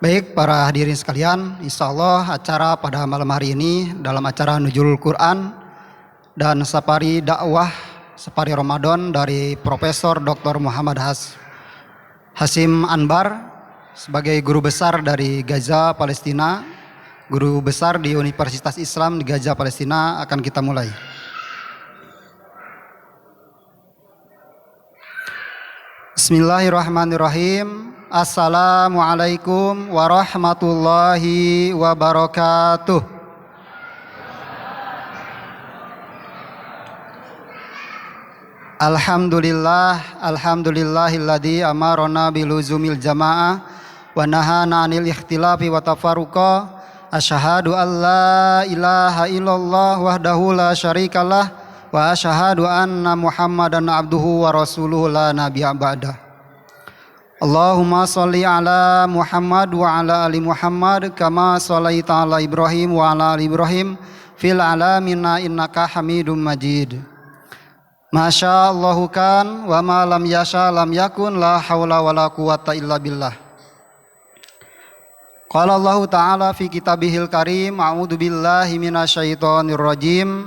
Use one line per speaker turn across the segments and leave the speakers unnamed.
Baik para hadirin sekalian, insya Allah acara pada malam hari ini dalam acara Nuzulul Quran dan Safari Dakwah Safari Ramadan dari Profesor Dr. Muhammad Hasyim Anbar sebagai guru besar dari Gaza, Palestina, guru besar di Universitas Islam di Gaza, Palestina akan kita mulai. Bismillahirrahmanirrahim. Assalamualaikum warahmatullahi wabarakatuh. Alhamdulillahilladzi amarona biluzumil jamaah wa nahana 'anil ikhtilafi wa tafarruqa. Asyhadu an la ilaha illallah wahdahu la syarikalah wa asyhadu anna Muhammadan abduhu wa rasuluhu la nabiyya ba'dah. Allahumma sholli ala Muhammad wa ala ali Muhammad kama shallaita ala Ibrahim wa ala ali Ibrahim fil alamina innaka Hamidum Majid. Masya Allahu kan wa ma lam yasha lam yakun la haula wa la quwata illa billah. Qala Allah Ta'ala fi kitabihil karim, a'udzu billahi minasyaitonir rajim.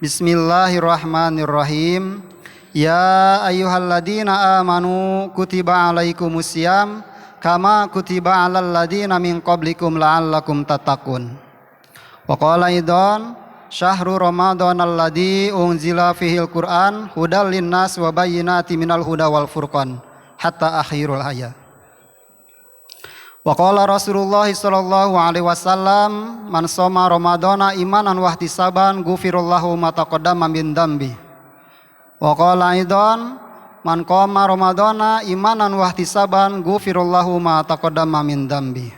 Bismillahirrahmanirrahim. Ya ayyuhalladzina amanu kutiba alaikumusiyam kama kutiba alal ladzina min qablikum la'allakum tattaqun. Wa qala aidan syahru ramadan alladzi unzila fihil Qur'an hudal linnas wa bayyinatin minal huda wal furqan hatta akhirul ayat. Wa qala Rasulullah sallallahu alaihi wasallam man shoma ramadana imanan wa ihtisaban ghufirallahu ma taqaddama min dambi. Wa qala aidan man qama ramadana imanan wa ihtisaban ghufirallahu ma taqaddama min dambi.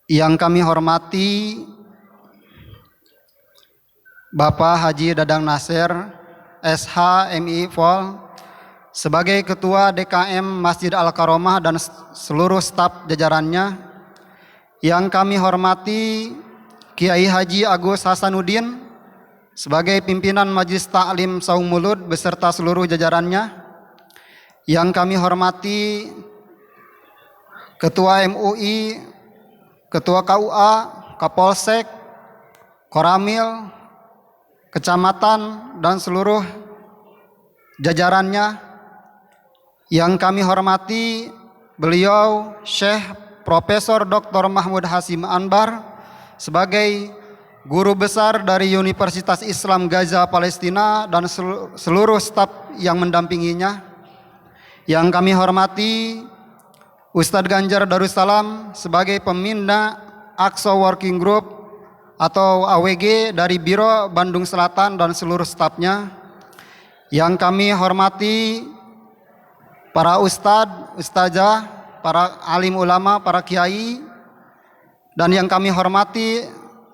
Yang kami hormati Bapak Haji Dadang Nasir SH MI Vol sebagai Ketua DKM Masjid Al-Karomah dan seluruh staf jajarannya. Yang kami hormati Kiai Haji Agus Hasanuddin sebagai pimpinan Majelis Ta'lim Saung Mulud beserta seluruh jajarannya. Yang kami hormati Ketua MUI, Ketua KUA, Kapolsek, Koramil, Kecamatan dan seluruh jajarannya. Yang kami hormati beliau Syekh Profesor Dr. Mahmud Hasyim Anbar sebagai guru besar dari Universitas Islam Gaza, Palestina dan seluruh staf yang mendampinginya. Yang kami hormati Ustadz Ganjar Darussalam sebagai pembina Aqsa Working Group atau AWG dari Biro Bandung Selatan dan seluruh stafnya. Yang kami hormati para ustadz, ustazah, para alim ulama, para kiai, dan yang kami hormati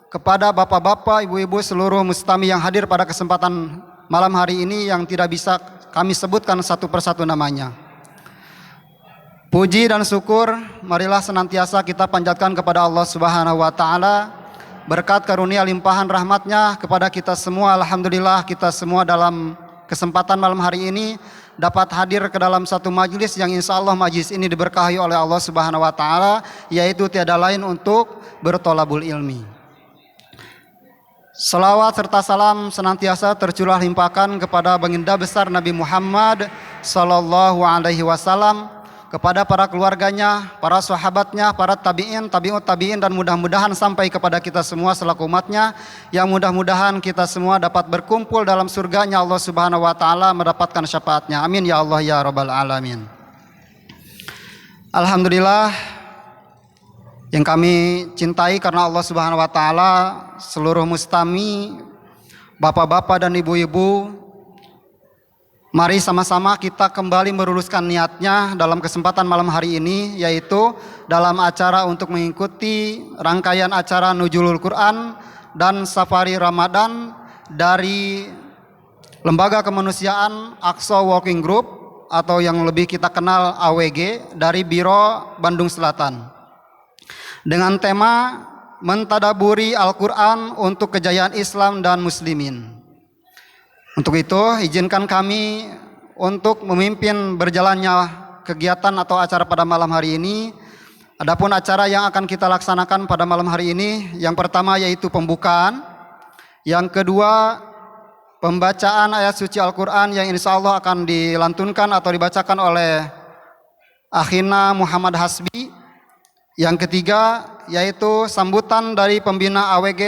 kepada bapak-bapak, ibu-ibu, seluruh mustami yang hadir pada kesempatan malam hari ini yang tidak bisa kami sebutkan satu persatu namanya. Puji dan syukur marilah senantiasa kita panjatkan kepada Allah Subhanahu wa Ta'ala, berkat karunia limpahan rahmatnya kepada kita semua. Alhamdulillah kita semua dalam kesempatan malam hari ini dapat hadir ke dalam satu majelis yang insya Allah majelis ini diberkahi oleh Allah Subhanahu wa Ta'ala, yaitu tiada lain untuk bertolabul ilmi. Salawat serta salam senantiasa tercurah limpahkan kepada baginda besar Nabi Muhammad sallallahu alaihi wasallam, kepada para keluarganya, para sahabatnya, para tabi'in, tabi'ut tabi'in, dan mudah-mudahan sampai kepada kita semua selaku umatnya, yang mudah-mudahan kita semua dapat berkumpul dalam surganya Allah Subhanahu wa Ta'ala, mendapatkan syafaatnya. Amin ya Allah ya Rabbal Alamin. Alhamdulillah, yang kami cintai karena Allah Subhanahu wa Ta'ala, seluruh mustami, bapak-bapak dan ibu-ibu, mari sama-sama kita kembali meluruskan niatnya dalam kesempatan malam hari ini, yaitu dalam acara untuk mengikuti rangkaian acara Nuzulul Quran dan Safari Ramadan dari Lembaga Kemanusiaan Aqsa Working Group atau yang lebih kita kenal AWG dari Biro Bandung Selatan, dengan tema Mentadaburi Al-Quran untuk Kejayaan Islam dan Muslimin. Untuk itu, izinkan kami untuk memimpin berjalannya kegiatan atau acara pada malam hari ini. Adapun acara yang akan kita laksanakan pada malam hari ini, yang pertama yaitu pembukaan, yang kedua pembacaan ayat suci Al-Quran yang insya Allah akan dilantunkan atau dibacakan oleh Akhina Muhammad Hasbi. Yang ketiga yaitu sambutan dari pembina AWG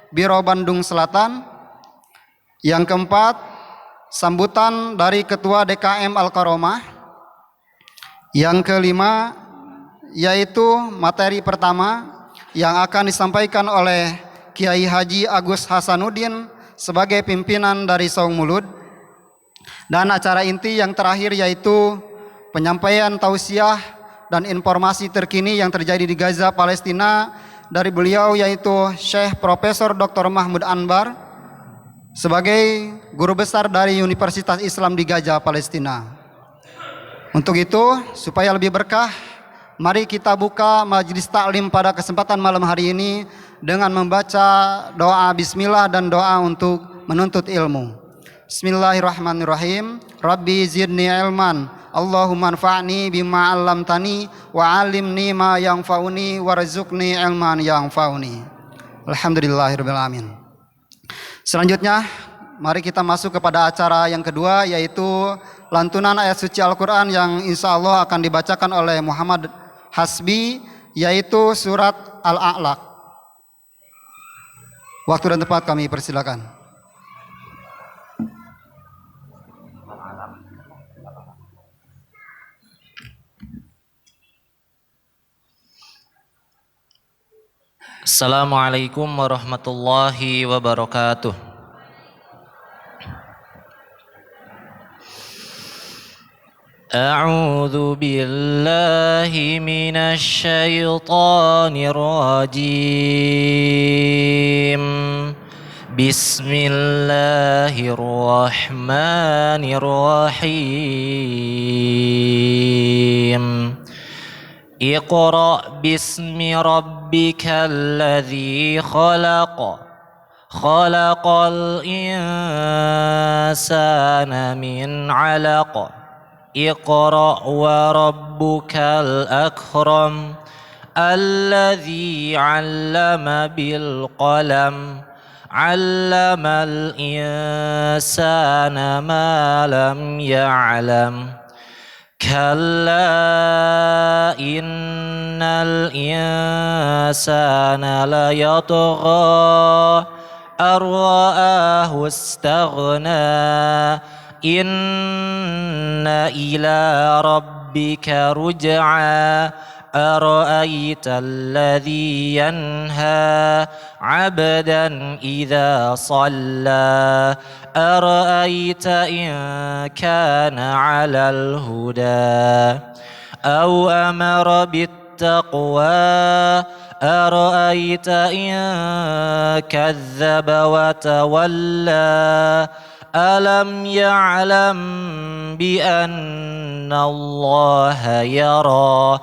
Biro Bandung Selatan. Yang keempat sambutan dari Ketua DKM Al-Karomah. Yang kelima yaitu materi pertama yang akan disampaikan oleh Kiai Haji Agus Hasanuddin sebagai pimpinan dari Saung Mulud. Dan acara inti yang terakhir yaitu penyampaian tausiah dan informasi terkini yang terjadi di Gaza, Palestina dari beliau yaitu Syekh Profesor Dr. Mahmud Anbar sebagai guru besar dari Universitas Islam di Gaza, Palestina. Untuk itu, supaya lebih berkah, mari kita buka majelis taklim pada kesempatan malam hari ini dengan membaca doa bismillah dan doa untuk menuntut ilmu. Bismillahirrahmanirrahim. Rabbi zidni ilman, Allahumma anfa'ni bima 'allamtani wa 'allimni ma yanfa'uni warzuqni ilman yanfa'uni. Alhamdulillahirabbil alamin. Selanjutnya, mari kita masuk kepada acara yang kedua yaitu lantunan ayat suci Al-Quran yang insya Allah akan dibacakan oleh Muhammad Hasbi yaitu surat Al-A'laq. Waktu dan tempat kami persilakan.
Assalamualaikum warahmatullahi wabarakatuh. أعوذ بالله من الشيطان الرجيم بسم الله الرحمن الرحيم اقرأ باسم ربك الذي خلق خلق الإنسان من علق اقرأ وربك الأكرم الذي علم بالقلم علم الإنسان ما لم يعلم كلا إن الإنسان ليطغى أن رآه استغنى إن إلى ربك رجعا أرأيت الذي ينهى عبدا إذا صلى أرأيت إن كان على الهدى أو أمر بالتقوى أرأيت إن كذب وتولى ألم يعلم بأن الله يرى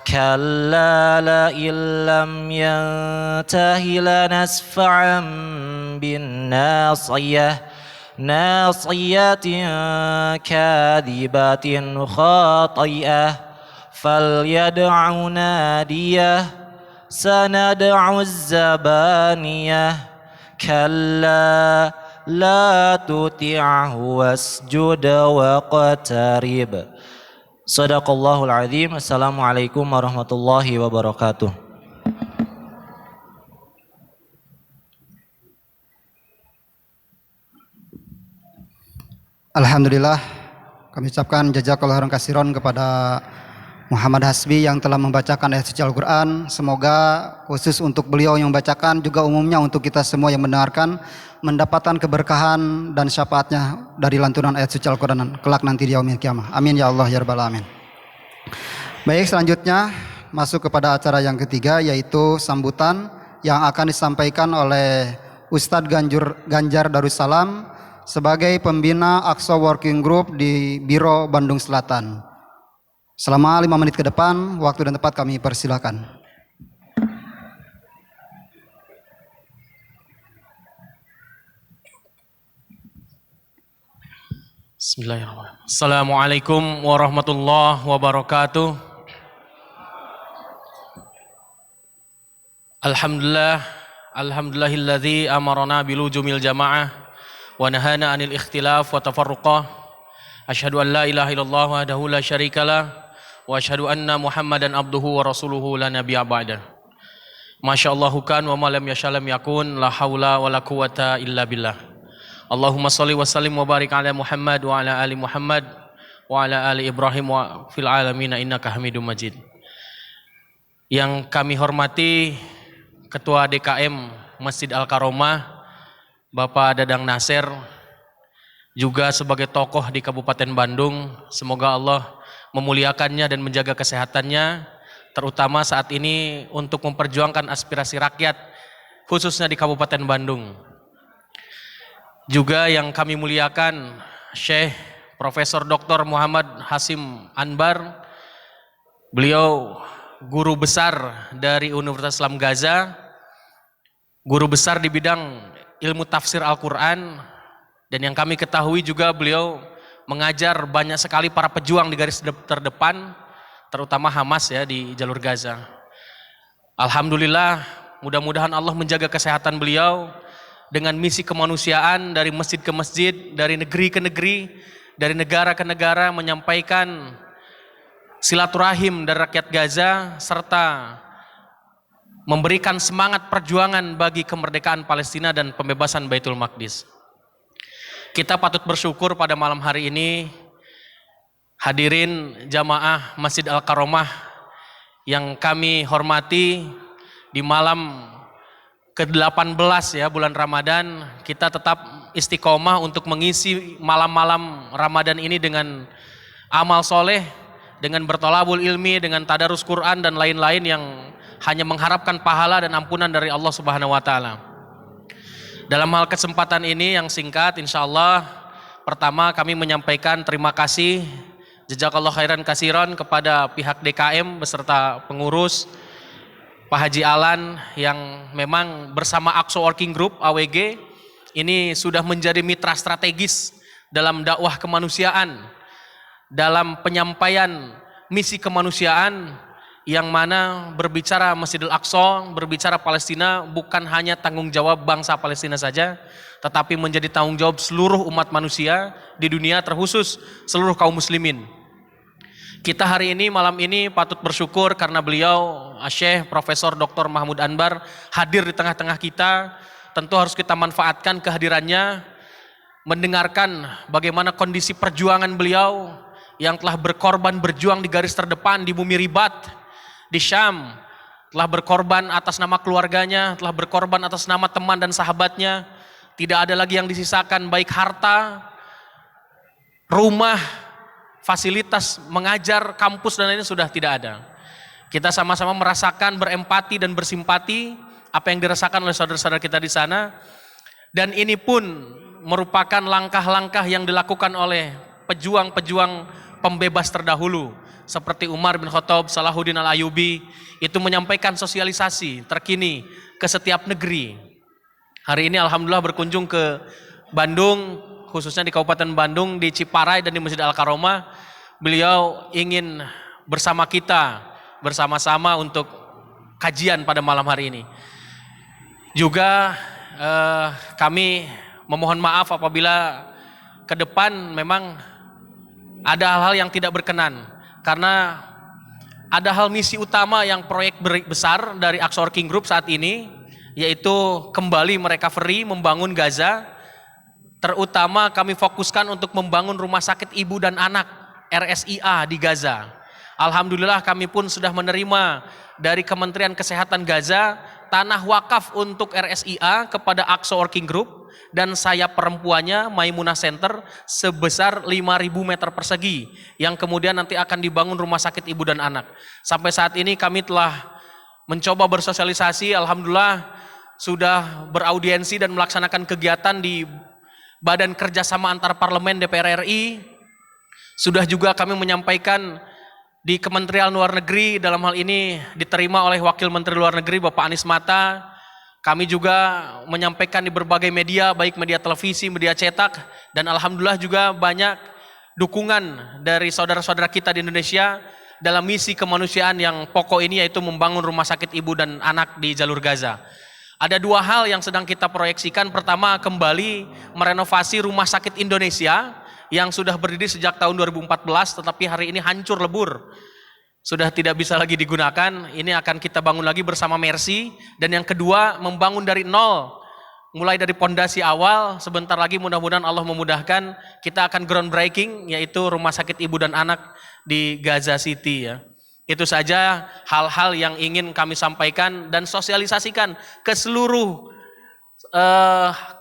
كلا لئن لم ينته لنسفعا بالناصية ناصية كاذبة خاطئة فليدع ناديه سندع الزبانية كلا لا تطعه واسجد واقترب. Sadaqallahul azim. Assalamualaikum warahmatullahi wabarakatuh.
Alhamdulillah, kami ucapkan jazakallahu khairan katsiran kepada Muhammad Hasbi yang telah membacakan ayat suci Al-Quran. Semoga khusus untuk beliau yang membacakan, juga umumnya untuk kita semua yang mendengarkan, mendapatkan keberkahan dan syafaatnya dari lantunan ayat suci Al-Quran kelak nanti di yaumil qiyamah. Amin ya Allah ya rabbal alamin. Baik, selanjutnya masuk kepada acara yang ketiga yaitu sambutan yang akan disampaikan oleh Ustadz Ganjar Darussalam sebagai pembina Aqsa Working Group di Biro Bandung Selatan. Selama 5 menit ke depan, waktu dan tempat kami persilakan.
Bismillahirrahmanirrahim. Assalamualaikum warahmatullahi wabarakatuh. Alhamdulillahilladzi amarna bilujumil jamaah wa nahana 'anil ikhtilaf wa tafarruqah. Asyhadu an la ilaha illallah wahdahu la syarikalah wa asyhadu anna Muhammadan abduhu wa rasuluhu la nabiyya ba'dah. Masyaallahu kan wa ma lam yasha lam yakun, la haula wa la quwata illa billah. Allahumma salli wa sallim wa barik ala Muhammad wa ala ali Muhammad wa ala ali Ibrahim wa fil alamin innaka Hamidum Majid. Yang kami hormati Ketua DKM Masjid Al-Karomah Bapak Dadang Nasir, juga sebagai tokoh di Kabupaten Bandung, semoga Allah memuliakannya dan menjaga kesehatannya, terutama saat ini untuk memperjuangkan aspirasi rakyat khususnya di Kabupaten Bandung. Juga yang kami muliakan Syekh Profesor Dr. Muhammad Hasim Anbar, beliau guru besar dari Universitas Islam Gaza, guru besar di bidang ilmu tafsir Al-Quran, dan yang kami ketahui juga beliau mengajar banyak sekali para pejuang di garis terdepan, terutama Hamas ya di jalur Gaza. Alhamdulillah, mudah-mudahan Allah menjaga kesehatan beliau dengan misi kemanusiaan dari masjid ke masjid, dari negeri ke negeri, dari negara ke negara, menyampaikan silaturahim dari rakyat Gaza serta memberikan semangat perjuangan bagi kemerdekaan Palestina dan pembebasan Baitul Maqdis. Kita patut bersyukur pada malam hari ini hadirin jamaah Masjid Al-Karomah yang kami hormati, di malam ke-18 ya bulan Ramadan, kita tetap istiqomah untuk mengisi malam-malam Ramadan ini dengan amal soleh, dengan bertolabul ilmi, dengan tadarus Quran dan lain-lain yang hanya mengharapkan pahala dan ampunan dari Allah Subhanahu wa taala. Dalam hal kesempatan ini yang singkat, insya Allah pertama kami menyampaikan terima kasih jazakallahu khairan kasiron kepada pihak DKM beserta pengurus Pak Haji Alan yang memang bersama Aqsa Working Group AWG ini sudah menjadi mitra strategis dalam dakwah kemanusiaan, dalam penyampaian misi kemanusiaan, yang mana berbicara Masjidil Aqsa, berbicara Palestina bukan hanya tanggung jawab bangsa Palestina saja, tetapi menjadi tanggung jawab seluruh umat manusia di dunia, terkhusus seluruh kaum muslimin. Kita hari ini, malam ini patut bersyukur karena beliau Syekh Profesor Dr. Mahmud Anbar hadir di tengah-tengah kita. Tentu harus kita manfaatkan kehadirannya, mendengarkan bagaimana kondisi perjuangan beliau yang telah berkorban berjuang di garis terdepan di bumi Ribat, di Syam, telah berkorban atas nama keluarganya, telah berkorban atas nama teman dan sahabatnya. Tidak ada lagi yang disisakan, baik harta, rumah, fasilitas mengajar, kampus dan lainnya sudah tidak ada. Kita sama-sama merasakan, berempati dan bersimpati apa yang dirasakan oleh saudara-saudara kita di sana. Dan ini pun merupakan langkah-langkah yang dilakukan oleh pejuang-pejuang pembebas terdahulu seperti Umar bin Khattab, Salahuddin Al-Ayyubi, itu menyampaikan sosialisasi terkini ke setiap negeri. Hari ini alhamdulillah berkunjung ke Bandung, khususnya di Kabupaten Bandung, di Ciparai dan di Masjid Al-Karomah. Beliau ingin bersama kita, bersama-sama untuk kajian pada malam hari ini. Juga kami memohon maaf apabila ke depan memang ada hal-hal yang tidak berkenan, karena ada hal misi utama yang proyek besar dari Aqsa Working Group saat ini, yaitu kembali merecovery, membangun Gaza. Terutama kami fokuskan untuk membangun rumah sakit ibu dan anak RSIA di Gaza. Alhamdulillah kami pun sudah menerima dari Kementerian Kesehatan Gaza tanah wakaf untuk RSIA kepada Aqsa Working Group dan sayap perempuannya Maimunah Center sebesar 5.000 meter persegi yang kemudian nanti akan dibangun rumah sakit ibu dan anak. Sampai saat ini kami telah mencoba bersosialisasi, alhamdulillah sudah beraudiensi dan melaksanakan kegiatan di Badan Kerjasama Antar Parlemen DPR RI. Sudah juga kami menyampaikan di Kementerian Luar Negeri, dalam hal ini diterima oleh Wakil Menteri Luar Negeri Bapak Anies Mata. Kami juga menyampaikan di berbagai media, baik media televisi, media cetak, dan alhamdulillah juga banyak dukungan dari saudara-saudara kita di Indonesia dalam misi kemanusiaan yang pokok ini, yaitu membangun rumah sakit ibu dan anak di jalur Gaza. Ada dua hal yang sedang kita proyeksikan. Pertama, kembali merenovasi rumah sakit Indonesia yang sudah berdiri sejak tahun 2014 tetapi hari ini hancur lebur. Sudah tidak bisa lagi digunakan. Ini akan kita bangun lagi bersama Mercy. Dan yang kedua, membangun dari nol. Mulai dari pondasi awal, sebentar lagi mudah-mudahan Allah memudahkan, kita akan groundbreaking, yaitu rumah sakit ibu dan anak di Gaza City ya. Itu saja hal-hal yang ingin kami sampaikan dan sosialisasikan ke seluruh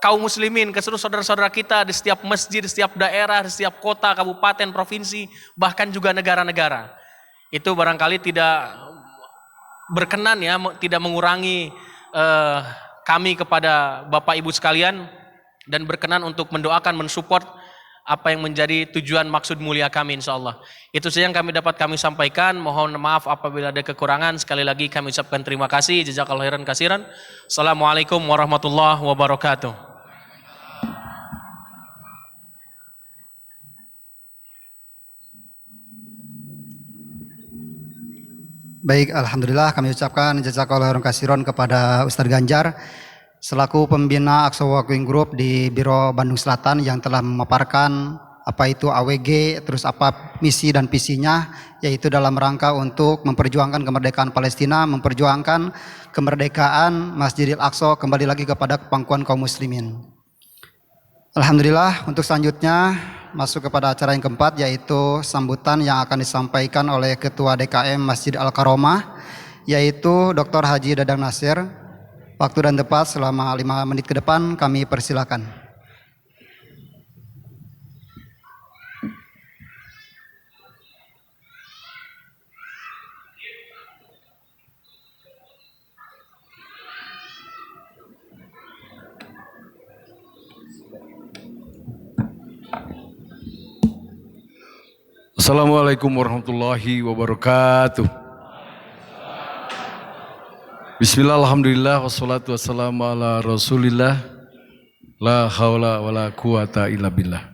kaum muslimin, ke seluruh saudara-saudara kita di setiap masjid, di setiap daerah, di setiap kota, kabupaten, provinsi, bahkan juga negara-negara. Itu barangkali tidak berkenan ya, tidak mengurangi kami kepada Bapak Ibu sekalian, dan berkenan untuk mendoakan, mensupport apa yang menjadi tujuan maksud mulia kami insyaallah. Itu saja yang kami sampaikan. Mohon maaf apabila ada kekurangan. Sekali lagi kami ucapkan terima kasih. Jazakallahu khairan katsiran. Assalamualaikum warahmatullahi wabarakatuh.
Baik, alhamdulillah kami ucapkan jazakallahu khairan katsiran kepada Ustadz Ganjar selaku pembina Aqsa Working Group di Biro Bandung Selatan yang telah memaparkan apa itu AWG, terus apa misi dan visinya, yaitu dalam rangka untuk memperjuangkan kemerdekaan Palestina, memperjuangkan kemerdekaan Masjidil Aqsa kembali lagi kepada pangkuan kaum muslimin. Alhamdulillah, untuk selanjutnya masuk kepada acara yang keempat, yaitu sambutan yang akan disampaikan oleh Ketua DKM Masjid Al-Karomah, yaitu Dr. Haji Dadang Nasir. Waktu dan tepat selama 5 menit ke depan kami persilakan.
Assalamualaikum warahmatullahi wabarakatuh. Bismillah, alhamdulillah, wassalatu wassalamu ala rasulillah, la haula wa la quwata illa billah.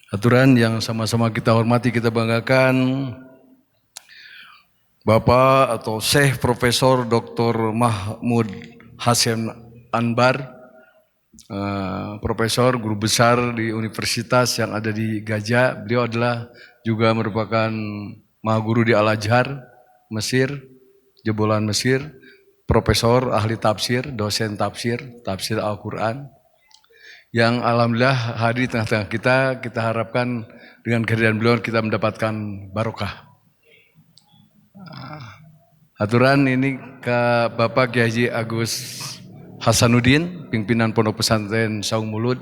Aturan yang sama-sama kita hormati, kita banggakan, Bapak atau Syekh Profesor Dr. Mahmud Hasim Anbar, Profesor, Guru Besar di Universitas yang ada di Gaza. Beliau adalah juga merupakan Maha Guru di Al-Azhar, Mesir, jebolan Mesir. Profesor, ahli tafsir, dosen tafsir Al-Quran, yang alhamdulillah hadir di tengah-tengah kita. Kita harapkan dengan kehadiran beliau kita mendapatkan barokah. Aturan ini ke Bapak Kiai Haji Agus Hasanuddin, pimpinan Pondok Pesantren Saung Mulud,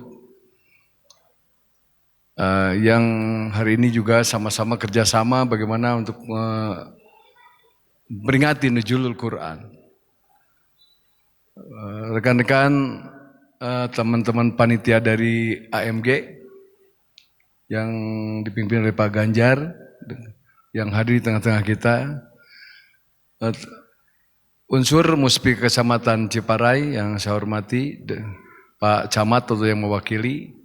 yang hari ini juga sama-sama kerjasama bagaimana untuk memperingati Nuzulul Quran. Rekan-rekan, teman-teman panitia dari AMG yang dipimpin oleh Pak Ganjar yang hadir di tengah-tengah kita, unsur Musbik Kecamatan Ciparai yang saya hormati, Pak Camat atau yang mewakili,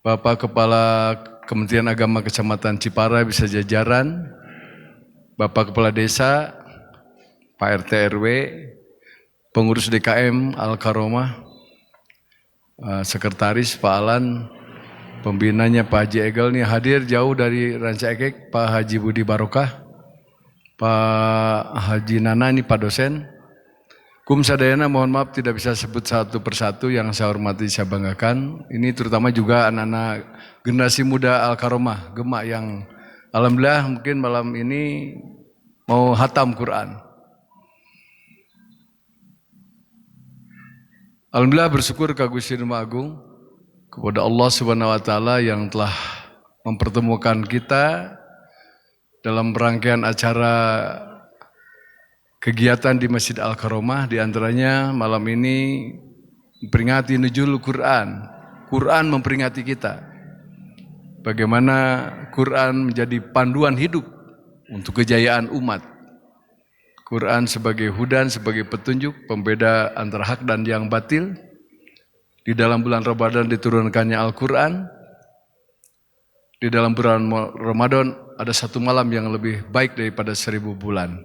Bapak Kepala Kementerian Agama Kecamatan Ciparai bisa jajaran, Bapak Kepala Desa, Pak RT RW, pengurus DKM Al-Karomah, sekretaris Pak Alan, pembinanya Pak Haji Egel nih hadir jauh dari Ranca Ekek, Pak Haji Budi Barokah, Pak Haji Nana ini Pak dosen. Kum sadayana, mohon maaf tidak bisa sebut satu persatu, yang saya hormati saya banggakan. Ini terutama juga anak-anak generasi muda Al-Karomah, Gemak yang alhamdulillah mungkin malam ini mau hatam Quran. Alhamdulillah bersyukur ka Gusti Maha Agung, kepada Allah Subhanahu wa taala yang telah mempertemukan kita dalam rangkaian acara kegiatan di Masjid Al-Karomah. Di antaranya malam ini memperingati Nuzulul Quran. Quran memperingati kita. Bagaimana Quran menjadi panduan hidup untuk kejayaan umat. Quran sebagai hudan, sebagai petunjuk, pembeda antara hak dan yang batil. Di dalam bulan Ramadan diturunkannya Al-Quran. di dalam bulan Ramadan ada satu malam yang lebih baik daripada 1000 bulan.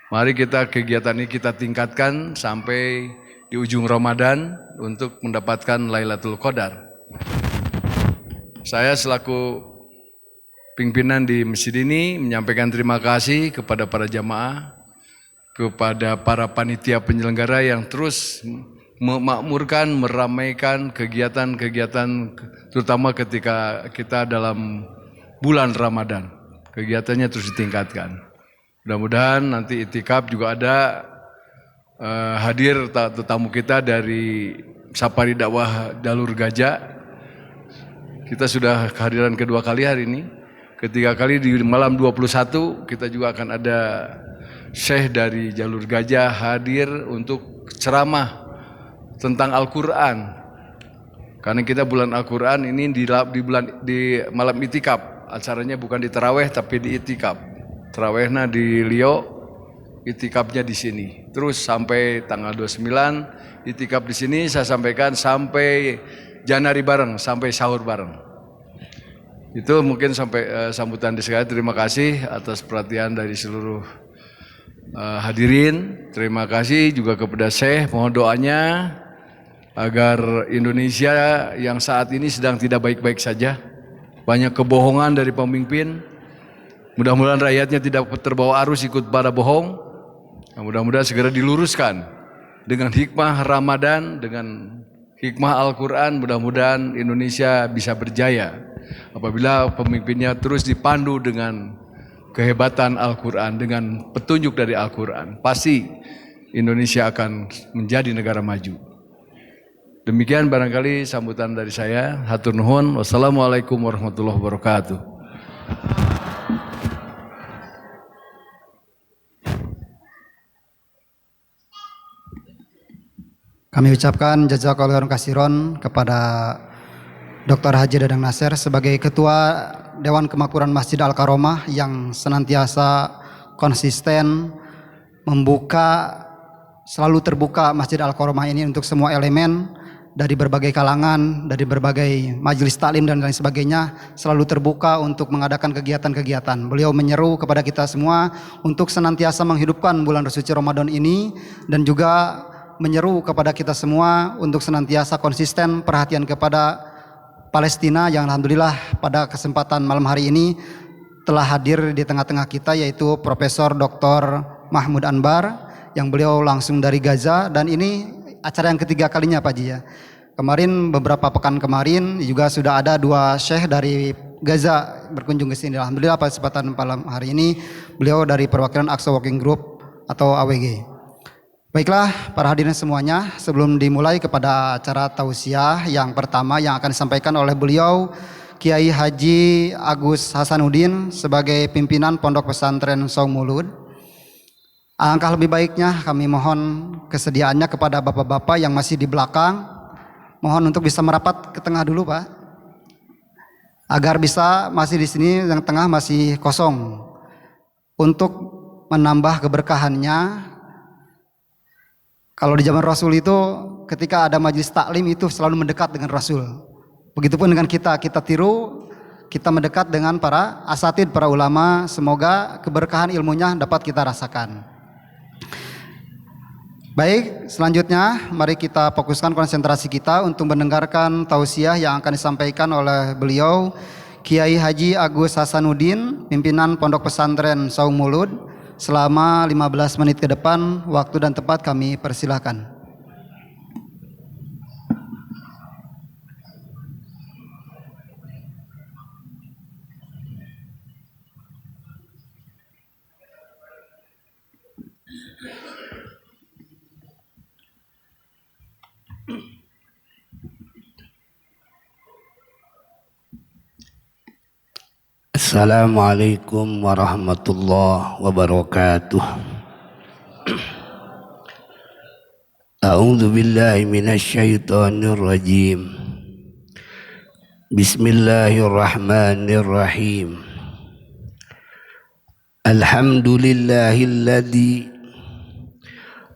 Mari kita kegiatan ini kita tingkatkan sampai di ujung Ramadan untuk mendapatkan Lailatul Qadar. Saya selaku pimpinan di masjid ini menyampaikan terima kasih kepada para jamaah, kepada para panitia penyelenggara yang terus memakmurkan, meramaikan kegiatan-kegiatan terutama ketika kita dalam bulan Ramadan. Kegiatannya terus ditingkatkan. Mudah-mudahan nanti itikaf juga ada hadir tetamu kita dari Safari Dakwah Jalur Gajah. Kita sudah kehadiran kedua kali hari ini. Ketiga kali di malam 21 kita juga akan ada Syekh dari Jalur Gajah hadir untuk ceramah tentang Al-Quran. Karena kita bulan Al-Quran ini di malam itikaf. Acaranya bukan di taraweh tapi di itikaf. Tarawehnya di Lio, itikafnya di sini. Terus sampai tanggal 29 itikaf di sini saya sampaikan sampai Janari bareng, sampai sahur bareng. Itu mungkin sampai sambutan di sekali. Terima kasih atas perhatian dari seluruh hadirin. Terima kasih juga kepada Syekh. Mohon doanya agar Indonesia yang saat ini sedang tidak baik-baik saja. Banyak kebohongan dari pemimpin. Mudah-mudahan rakyatnya tidak terbawa arus ikut pada bohong. Mudah-mudahan segera diluruskan dengan hikmah Ramadan, dengan hikmah Al-Quran. Mudah-mudahan Indonesia bisa berjaya apabila pemimpinnya terus dipandu dengan kehebatan Al-Quran, dengan petunjuk dari Al-Quran. Pasti Indonesia akan menjadi negara maju. Demikian barangkali sambutan dari saya. Hatur nuhun. Wassalamualaikum warahmatullahi wabarakatuh.
Kami ucapkan jazakallahu khairan kepada Dr. Haji Dadang Nasir sebagai Ketua Dewan Kemakmuran Masjid Al-Karomah yang senantiasa konsisten membuka, selalu terbuka Masjid Al-Karomah ini untuk semua elemen dari berbagai kalangan, dari berbagai majelis taklim dan lain sebagainya, selalu terbuka untuk mengadakan kegiatan-kegiatan. Beliau menyeru kepada kita semua untuk senantiasa menghidupkan bulan suci Ramadan ini dan juga menyeru kepada kita semua untuk senantiasa konsisten perhatian kepada Palestina yang alhamdulillah pada kesempatan malam hari ini telah hadir di tengah-tengah kita, yaitu Profesor Dr. Mahmud Anbar yang beliau langsung dari Gaza, dan ini acara yang ketiga kalinya Pak Ji ya. Kemarin beberapa pekan kemarin juga sudah ada 2 syekh dari Gaza berkunjung ke sini. Alhamdulillah pada kesempatan malam hari ini beliau dari perwakilan Aqsa Working Group atau AWG. Baiklah para hadirin semuanya, sebelum dimulai kepada acara tausiah yang pertama yang akan disampaikan oleh beliau Kiai Haji Agus Hasanuddin sebagai pimpinan Pondok Pesantren Saung Mulud. Alangkah lebih baiknya kami mohon kesediaannya kepada bapak-bapak yang masih di belakang, mohon untuk bisa merapat ke tengah dulu Pak, agar bisa masih di sini yang tengah masih kosong untuk menambah keberkahannya. Kalau di zaman Rasul itu ketika ada majelis taklim itu selalu mendekat dengan Rasul. Begitupun dengan kita tiru, kita mendekat dengan para asatid, para ulama. Semoga keberkahan ilmunya dapat kita rasakan. Baik, selanjutnya mari kita fokuskan konsentrasi kita untuk mendengarkan tausiah yang akan disampaikan oleh beliau Kiai Haji Agus Hasanuddin, pimpinan Pondok Pesantren Saung Mulud. Selama 15 menit ke depan, waktu dan tempat kami persilahkan.
Assalamualaikum warahmatullahi wabarakatuh. A'udzu billahi minasyaitonir rajim. Bismillahirrahmanirrahim. Alhamdulillahilladzi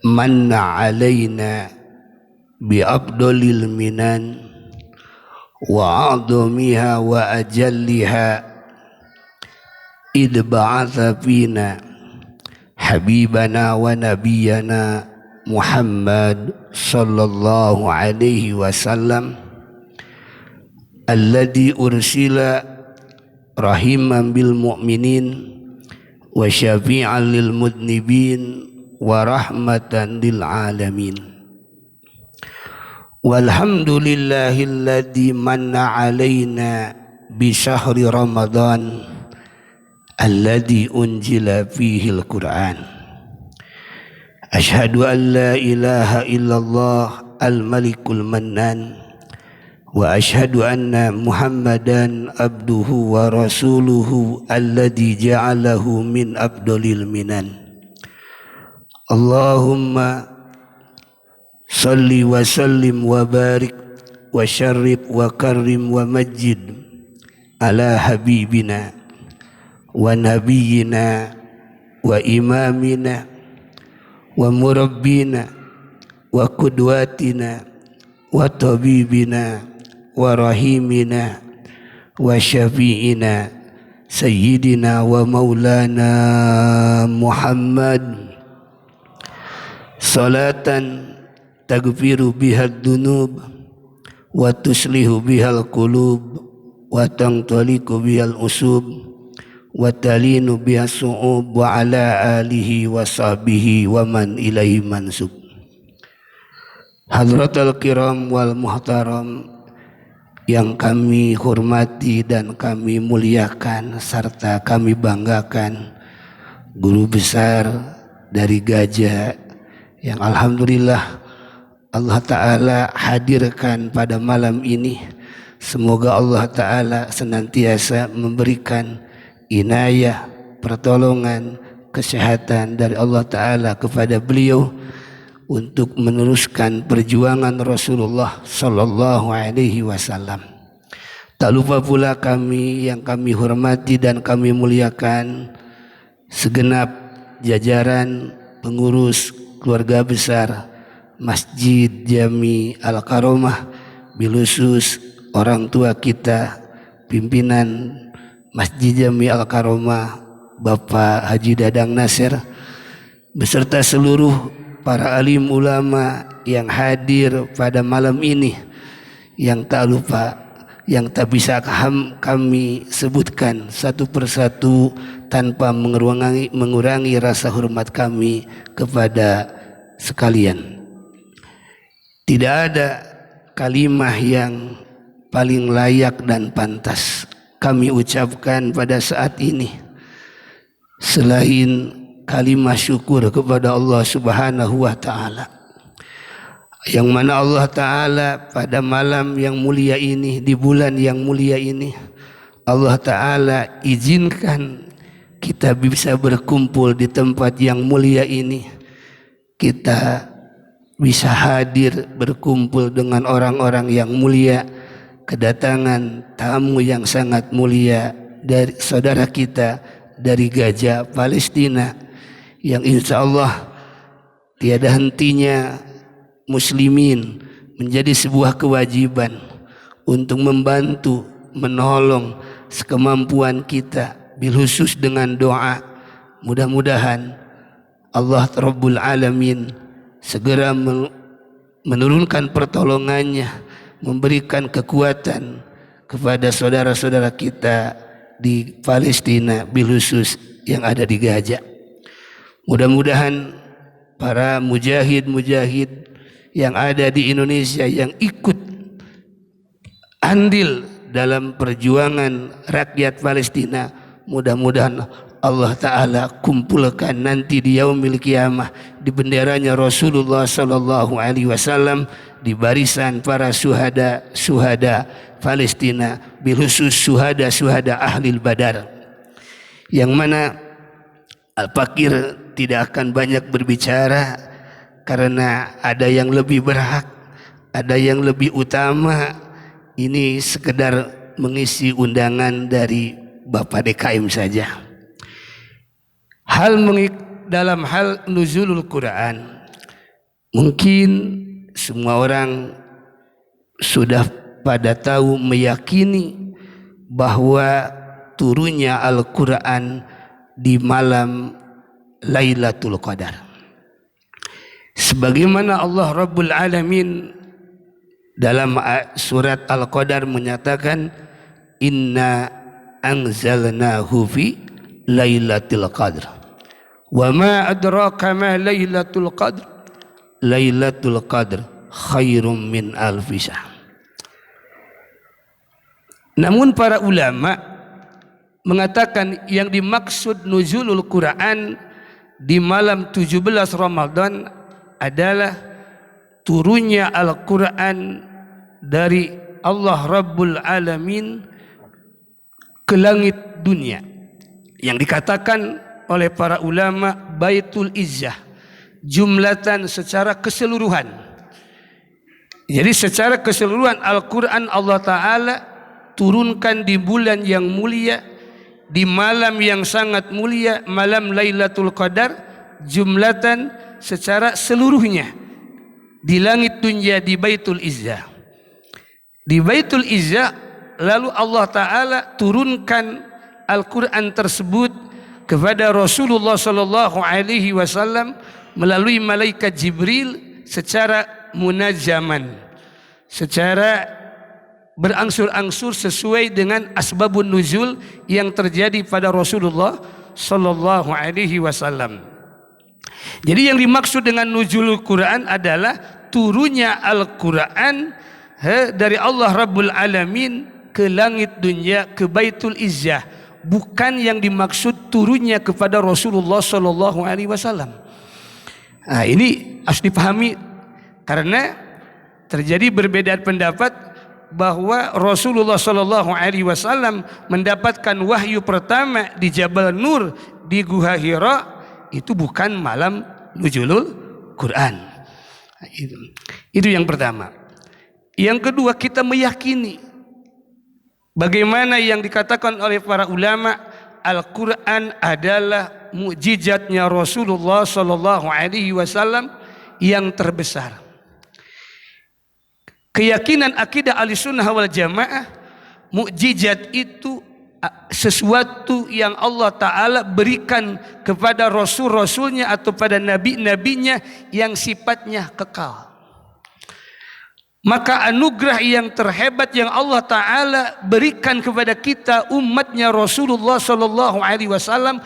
manna 'alaina bi afdalil minan وعظمها وأجلها إذ بعث فينا حبيبنا ونبينا محمد صلى الله عليه وسلم الذي أرسل رحيما بالمؤمنين وشفيعا للمذنبين ورحمة للعالمين والحمد لله الذي من علينا بشهر رمضان الذي أنزل فيه القرآن أشهد أن لا إله إلا الله الملك المنان وأشهد أن محمدا عبده ورسوله الذي جعله من أفضل المنن اللهم صل وسلم وبارك وشرف وكرم ومجد على حبيبنا ونبينا وإمامنا ومربينا وقدواتنا وطبيبنا ورحيمنا وشفيعنا سيدنا ومولانا محمد صلاة تغفر بها الذنوب وتصلح بها القلوب وتنطلق بها الأصوب وتلين بها الصعوب وعلى آله وصحبه ومن إليه منسوب. Hadratul kiram wal muhtaram yang kami hormati dan kami muliakan serta kami banggakan, guru besar dari Gajah yang alhamdulillah Allah Ta'ala hadirkan pada malam ini. Semoga Allah Ta'ala senantiasa memberikan inayah, pertolongan, kesehatan dari Allah Ta'ala kepada beliau untuk meneruskan perjuangan Rasulullah Sallallahu Alaihi Wasallam. Tak lupa pula kami yang kami hormati dan kami muliakan segenap jajaran pengurus keluarga besar Masjid Jami Al-Karomah, bilusus orang tua kita, pimpinan Masjid Jami Al-Karomah Bapak Haji Dadang Nasir, beserta seluruh para alim ulama yang hadir pada malam ini, yang tak lupa, yang tak bisa kami sebutkan satu persatu tanpa mengurangi rasa hormat kami kepada sekalian. Tidak ada kalimah yang paling layak dan pantas kami ucapkan pada saat ini selain kalimah syukur kepada Allah Subhanahu wa Ta'ala, yang mana Allah Ta'ala pada malam yang mulia ini, di bulan yang mulia ini, Allah Ta'ala izinkan kita bisa berkumpul di tempat yang mulia ini. Kita bisa hadir berkumpul dengan orang-orang yang mulia, kedatangan tamu yang sangat mulia dari saudara kita dari Gajah Palestina, yang insya Allah tiada hentinya muslimin menjadi sebuah kewajiban untuk membantu, menolong sekemampuan kita, bilkhusus dengan doa. Mudah-mudahan Allah Rabbul Alamin segera menurunkan pertolongannya, memberikan kekuatan kepada saudara-saudara kita di Palestina, bilkhusus yang ada di Gajah. Mudah-mudahan para mujahid-mujahid yang ada di Indonesia yang ikut andil dalam perjuangan rakyat Palestina, mudah-mudahan Allah Ta'ala kumpulkan nanti di yaumil qiyamah di benderanya Rasulullah Sallallahu Alaihi Wasallam, di barisan para syuhada Palestina, bilkhusus syuhada Ahlil Badar, yang mana Al-Fakir tidak akan banyak berbicara karena ada yang lebih berhak, ada yang lebih utama. Ini sekedar mengisi undangan dari Bapak DKM saja. Dalam hal nuzulul Quran, mungkin semua orang sudah pada tahu meyakini bahwa turunnya Al-Quran di malam Lailatul Qadar. Sebagaimana Allah Rabbul Alamin dalam surat Al-Qadar menyatakan, inna anzalnahu fi Lailatul Qadr. Wa ma adraka ma Lailatul Qadr. Lailatul Qadr khairum min alfi syahr. Namun para ulama mengatakan yang dimaksud nuzulul Quran di malam 17 Ramadan adalah turunnya Al-Quran dari Allah Rabbul Alamin ke langit dunia, yang dikatakan oleh para ulama Baitul Izzah, jumlatan secara keseluruhan. Jadi secara keseluruhan Al-Quran Allah Ta'ala turunkan di bulan yang mulia, di malam yang sangat mulia, malam Lailatul Qadar, jumlatan secara seluruhnya di langit dunia, di Baitul Izzah. Di Baitul Izzah lalu Allah Ta'ala turunkan Al-Quran tersebut kepada Rasulullah Sallallahu Alaihi Wasallam melalui malaikat Jibril secara munajaman, secara berangsur-angsur sesuai dengan asbabun nuzul yang terjadi pada Rasulullah Sallallahu Alaihi Wasallam. Jadi yang dimaksud dengan nuzulul Quran adalah turunnya Al-Quran dari Allah Rabbul Alamin ke langit dunia, ke Baitul Izzah, bukan yang dimaksud turunnya kepada Rasulullah Sallallahu Alaihi Wasallam. Nah, ini harus dipahami karena terjadi perbedaan pendapat bahwa Rasulullah Sallallahu Alaihi Wasallam mendapatkan wahyu pertama di Jabal Nur di Gua Hira itu bukan malam nuzulul Quran. Itu yang pertama. Yang kedua, kita meyakini bagaimana yang dikatakan oleh para ulama, Al-Quran adalah mukjizatnya Rasulullah Sallallahu Alaihi Wasallam yang terbesar. Keyakinan akidah Ahlussunnah wal Jamaah, mukjizat itu sesuatu yang Allah Ta'ala berikan kepada Rasul-Rasulnya atau pada Nabi-Nabinya yang sifatnya kekal. Maka anugerah yang terhebat yang Allah Ta'ala berikan kepada kita umatnya Rasulullah Sallallahu Alaihi Wasallam,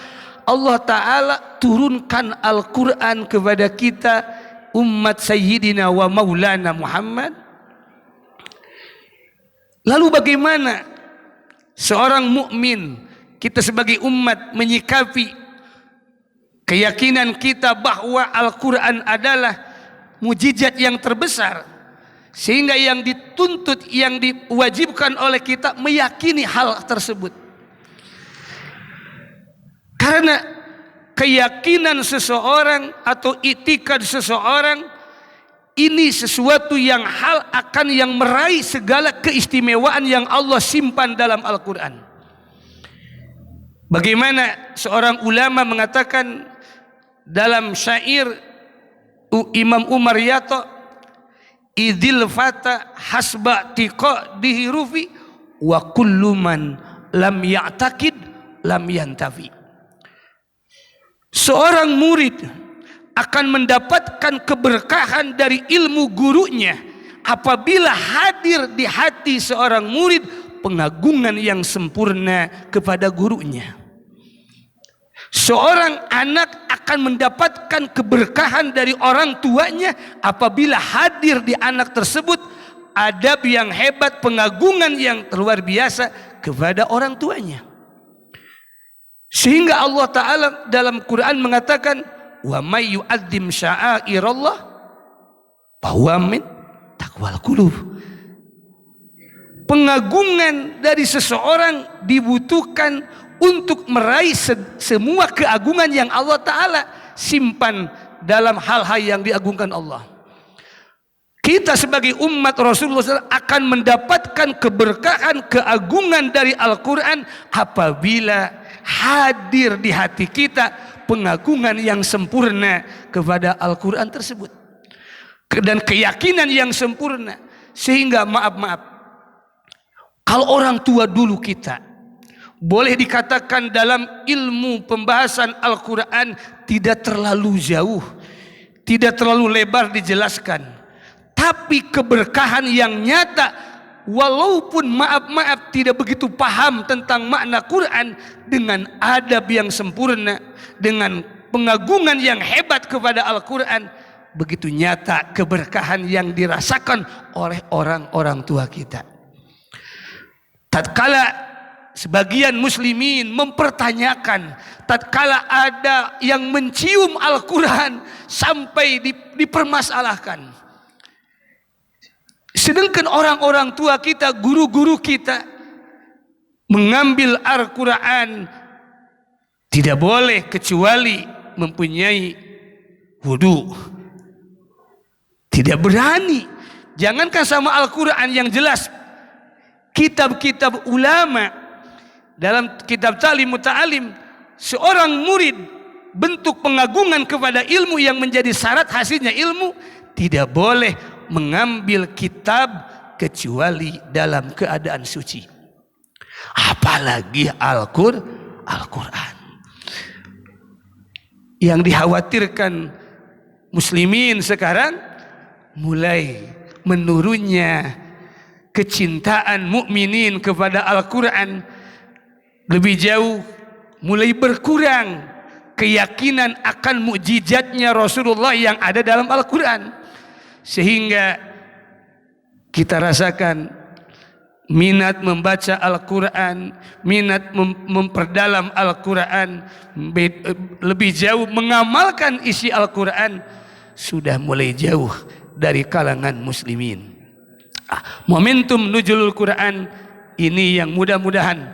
Allah Ta'ala turunkan Al-Quran kepada kita umat Sayyidina wa Maulana Muhammad. Lalu bagaimana seorang mukmin, kita sebagai umat menyikapi keyakinan kita bahwa Al-Quran adalah mukjizat yang terbesar, sehingga yang dituntut, yang diwajibkan oleh kita meyakini hal tersebut. Karena keyakinan seseorang atau itikad seseorang ini sesuatu yang hal akan yang meraih segala keistimewaan yang Allah simpan dalam Al-Quran. Bagaimana seorang ulama mengatakan dalam syair Imam Umar Yato, idil fata hasba tiqa dihirufi wa kullu man lam ya'taqid lam yantafi. Seorang murid akan mendapatkan keberkahan dari ilmu gurunya apabila hadir di hati seorang murid pengagungan yang sempurna kepada gurunya. Seorang anak akan mendapatkan keberkahan dari orang tuanya apabila hadir di anak tersebut adab yang hebat, pengagungan yang luar biasa kepada orang tuanya. Sehingga Allah Ta'ala dalam Quran mengatakan, wa may yu'azzim sya'airallah fahuwa min taqwal qulub. Pengagungan dari seseorang dibutuhkan untuk meraih semua keagungan yang Allah Ta'ala simpan dalam hal-hal yang diagungkan Allah. Kita sebagai umat Rasulullah SAW akan mendapatkan keberkahan, keagungan dari Al-Quran apabila hadir di hati kita pengagungan yang sempurna kepada Al-Quran tersebut dan keyakinan yang sempurna, sehingga maaf Kalau orang tua dulu kita, boleh dikatakan dalam ilmu pembahasan Al-Quran tidak terlalu jauh, tidak terlalu lebar dijelaskan. Tapi keberkahan yang nyata, walaupun maaf-maaf tidak begitu paham tentang makna Quran, dengan adab yang sempurna, dengan pengagungan yang hebat kepada Al-Quran, begitu nyata keberkahan yang dirasakan oleh orang-orang tua kita. Tatkala sebagian muslimin mempertanyakan, tatkala ada yang mencium Al-Quran sampai dipermasalahkan, sedangkan orang-orang tua kita, guru-guru kita mengambil Al-Quran tidak boleh kecuali mempunyai wudu. Tidak berani. Jangankan sama Al-Quran yang jelas, kitab-kitab ulama, dalam kitab Ta'lim Muta'alim, seorang murid bentuk pengagungan kepada ilmu yang menjadi syarat hasilnya ilmu, tidak boleh mengambil kitab kecuali dalam keadaan suci. Apalagi Al-Quran. Yang dikhawatirkan muslimin sekarang, mulai menurunnya kecintaan mukminin kepada Al-Quran, lebih jauh mulai berkurang keyakinan akan mukjizatnya Rasulullah yang ada dalam Al-Quran, sehingga kita rasakan minat membaca Al-Quran, minat memperdalam Al-Quran, lebih jauh mengamalkan isi Al-Quran, sudah mulai jauh dari kalangan muslimin. Momentum nuzulul Quran ini yang mudah-mudahan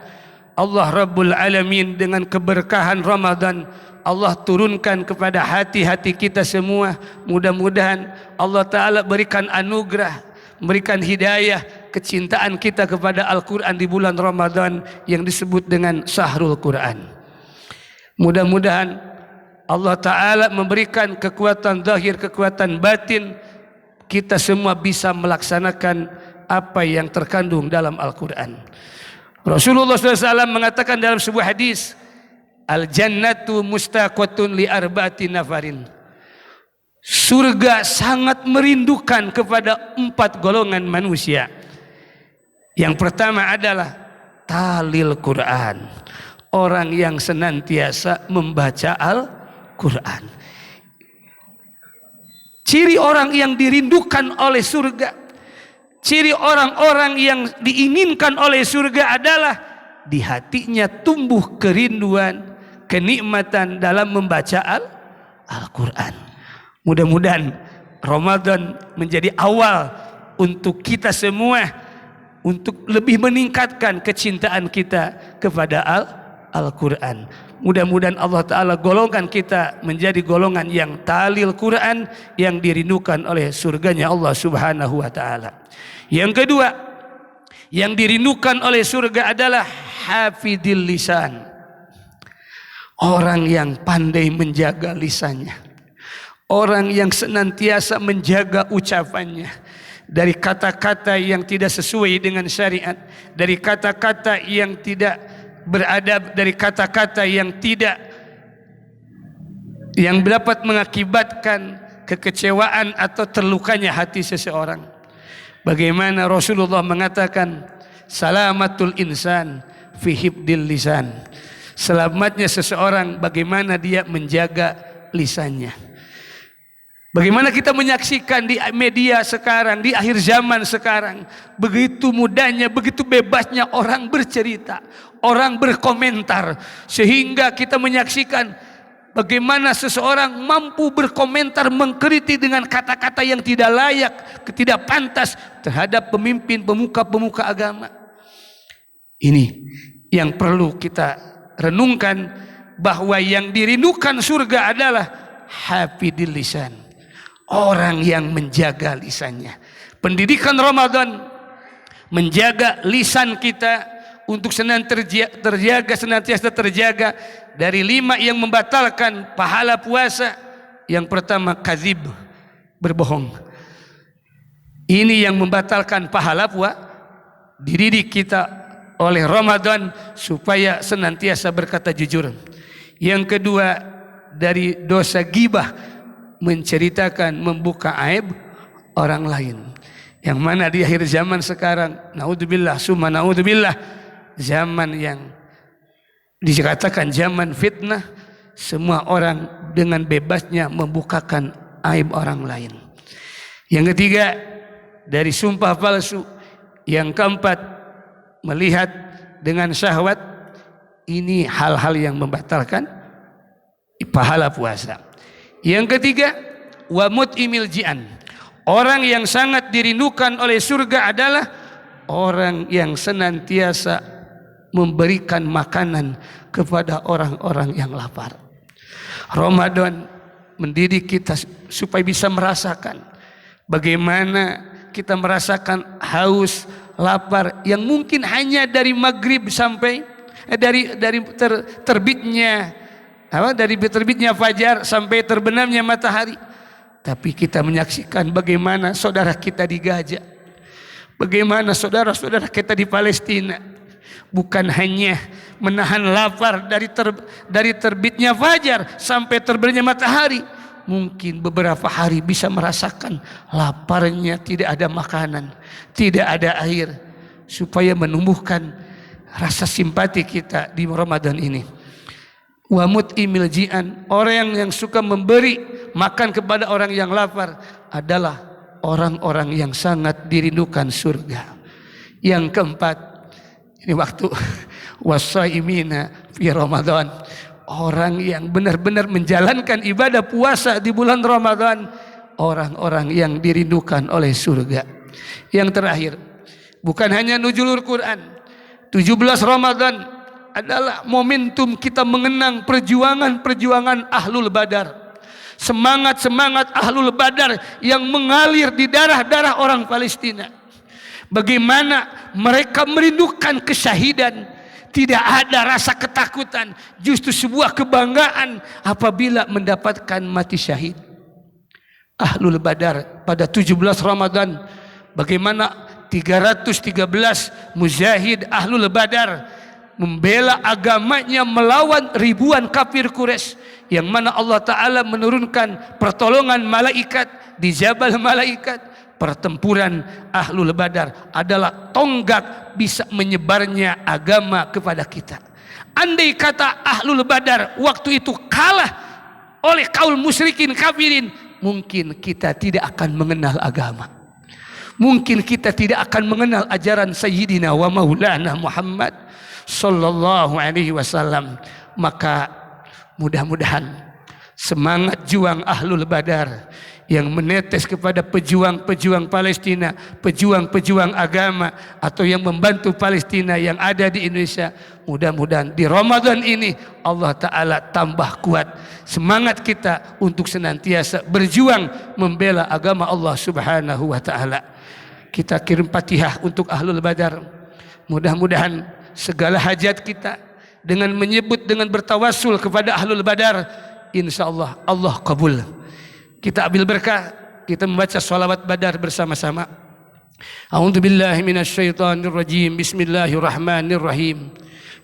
Allah Rabbul Alamin dengan keberkahan Ramadan Allah turunkan kepada hati-hati kita semua. Mudah-mudahan Allah Ta'ala berikan anugerah, berikan hidayah, kecintaan kita kepada Al-Quran di bulan Ramadan yang disebut dengan Syahrul Quran. Mudah-mudahan Allah Ta'ala memberikan kekuatan zahir, kekuatan batin, kita semua bisa melaksanakan apa yang terkandung dalam Al-Quran. Rasulullah SAW mengatakan dalam sebuah hadis, Al-jannatu mustaqatun li arba'ati nafarin. Surga sangat merindukan kepada 4 golongan manusia. Yang pertama adalah talil Quran, orang yang senantiasa membaca Al-Quran. Ciri orang yang dirindukan oleh surga, ciri orang-orang yang diinginkan oleh surga adalah di hatinya tumbuh kerinduan, kenikmatan dalam membaca Al-Quran. Mudah-mudahan Ramadan menjadi awal untuk kita semua untuk lebih meningkatkan kecintaan kita kepada Al-Quran. Mudah-mudahan Allah Ta'ala golongkan kita menjadi golongan yang talil Quran, yang dirindukan oleh surganya Allah Subhanahu wa Ta'ala. Yang kedua, yang dirindukan oleh surga adalah hafidil lisan, orang yang pandai menjaga lisannya, orang yang senantiasa menjaga ucapannya dari kata-kata yang tidak sesuai dengan syariat, dari kata-kata yang tidak beradab, dari kata-kata yang dapat mengakibatkan kekecewaan atau terlukanya hati seseorang. Bagaimana Rasulullah mengatakan, salamatul insan fi hifdil lisan, selamatnya seseorang bagaimana dia menjaga lisannya. Bagaimana kita menyaksikan di media sekarang, di akhir zaman sekarang, begitu mudahnya, begitu bebasnya orang bercerita, orang berkomentar, sehingga kita menyaksikan bagaimana seseorang mampu berkomentar, mengkritik dengan kata-kata yang tidak layak, tidak pantas terhadap pemimpin, pemuka-pemuka agama. Ini yang perlu kita renungkan, bahwa yang dirindukan surga adalah hafidil lisan, orang yang menjaga lisannya. Pendidikan Ramadan menjaga lisan kita untuk senantiasa terjaga dari 5 yang membatalkan pahala puasa. Yang pertama, kadzib, berbohong. Ini yang membatalkan pahala dididik kita oleh Ramadan supaya senantiasa berkata jujur. Yang kedua, dari dosa ghibah, menceritakan, membuka aib orang lain. Yang mana di akhir zaman sekarang, naudzubillah summa naudzubillah, zaman yang dikatakan zaman fitnah, semua orang dengan bebasnya membukakan aib orang lain. Yang ketiga, dari sumpah palsu. Yang keempat, melihat dengan syahwat. Ini hal-hal yang membatalkan pahala puasa. Yang ketiga, wa mut'imil ji'an. Orang yang sangat dirindukan oleh surga adalah orang yang senantiasa memberikan makanan kepada orang-orang yang lapar. Ramadan mendidik kita supaya bisa merasakan bagaimana kita merasakan haus, lapar yang mungkin hanya dari maghrib sampai dari terbitnya fajar sampai terbenamnya matahari. Tapi kita menyaksikan bagaimana saudara kita di Gaza, bagaimana saudara-saudara kita di Palestina bukan hanya menahan lapar dari terbitnya fajar sampai terbenamnya matahari, mungkin beberapa hari bisa merasakan laparnya, tidak ada makanan, tidak ada air, supaya menumbuhkan rasa simpati kita di Ramadan ini. Wa mut'imil ji'an, orang yang suka memberi makan kepada orang yang lapar adalah orang-orang yang sangat dirindukan surga. Yang keempat, ini waktu wasaimina fi Ramadan, orang yang benar-benar menjalankan ibadah puasa di bulan Ramadan, orang-orang yang dirindukan oleh surga. Yang terakhir, bukan hanya nuzulul Quran, 17 Ramadan adalah momentum kita mengenang perjuangan Ahlul Badar. Semangat Ahlul Badar yang mengalir di darah-darah orang Palestina. Bagaimana mereka merindukan kesyahidan. Tidak ada rasa ketakutan, justru sebuah kebanggaan apabila mendapatkan mati syahid. Ahlul Badar pada 17 Ramadan, bagaimana 313 mujahid Ahlul Badar membela agamanya melawan ribuan kafir Quraisy, yang mana Allah Ta'ala menurunkan pertolongan malaikat di Jabal Malaikat. Pertempuran Ahlul Badar adalah tonggak bisa menyebarnya agama kepada kita. Andai kata Ahlul Badar waktu itu kalah oleh kaum musyrikin kafirin, mungkin kita tidak akan mengenal agama. Mungkin kita tidak akan mengenal ajaran Sayyidina wa Maulana Muhammad sallallahu alaihi wasallam. Maka mudah-mudahan semangat juang Ahlul Badar yang menetes kepada pejuang-pejuang Palestina, pejuang-pejuang agama atau yang membantu Palestina yang ada di Indonesia, mudah-mudahan di Ramadan ini Allah Ta'ala tambah kuat semangat kita untuk senantiasa berjuang membela agama Allah Subhanahu wa Ta'ala. Kita kirim Fatihah untuk Ahlul Badar. Mudah-mudahan segala hajat kita dengan menyebut, dengan bertawassul kepada Ahlul Badar, insya Allah Allah kabul. Kita ambil berkah, kita membaca sholawat Badar bersama-sama. A'udzu billahi minasyaitonir rajim. Bismillahirrahmanirrahim.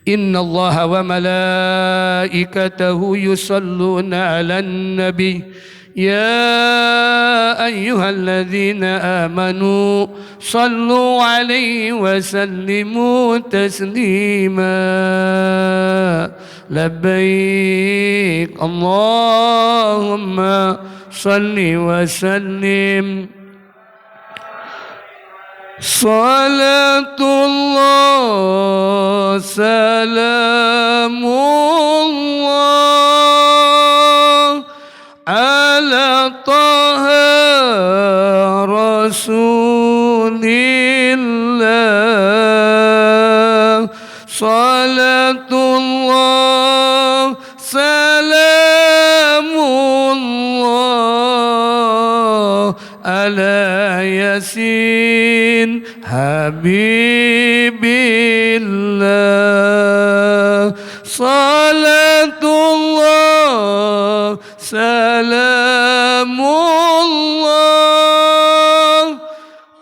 Innallaha wa malaikatahu yusalluna 'alan nabi. Ya ayyuhalladzina amanu sallu 'alaihi wa sallimu taslima. Labbaik Allahumma salli wa sallim. Salatullah salamullah ala taha rasulillah. Salatullah salamullah ala yasin habibillah. Salatullah salamullah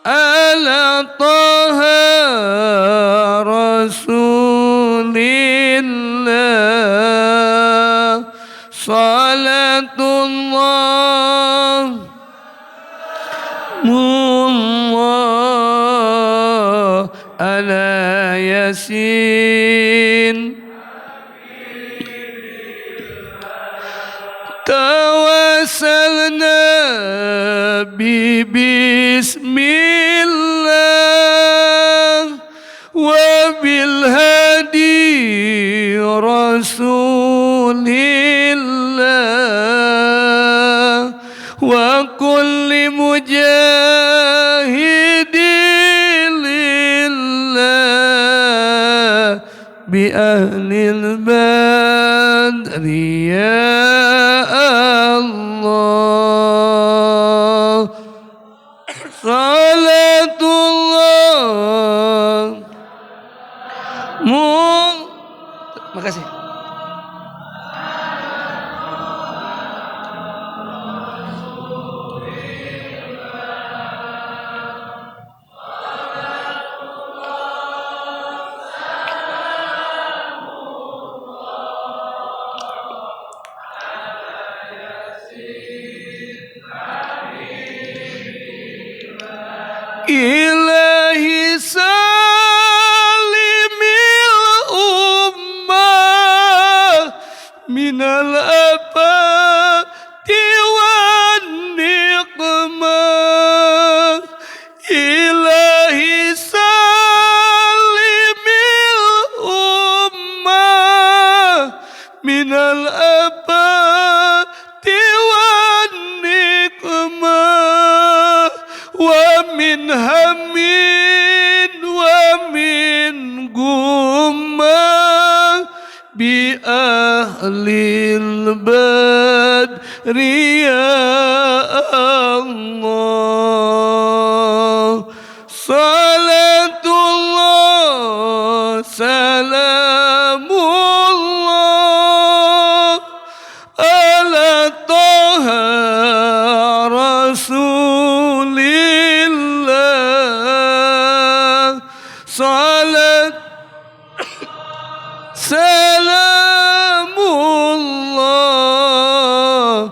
ala taha ala yasin tawassalna bi bismillah wa bil hadi rasulillah wa kulli mujahidin lillah bi ahlil badri ya Allah salatullah makasih. Ilahi salimil ummah minal afati wan niqmah. Ilahi salimil ummah minal afati wan niqmah wa min hamin wa min gumma bi ahlil badri ya Allah salatullah salamullah ala taha rasulillah salat salamullah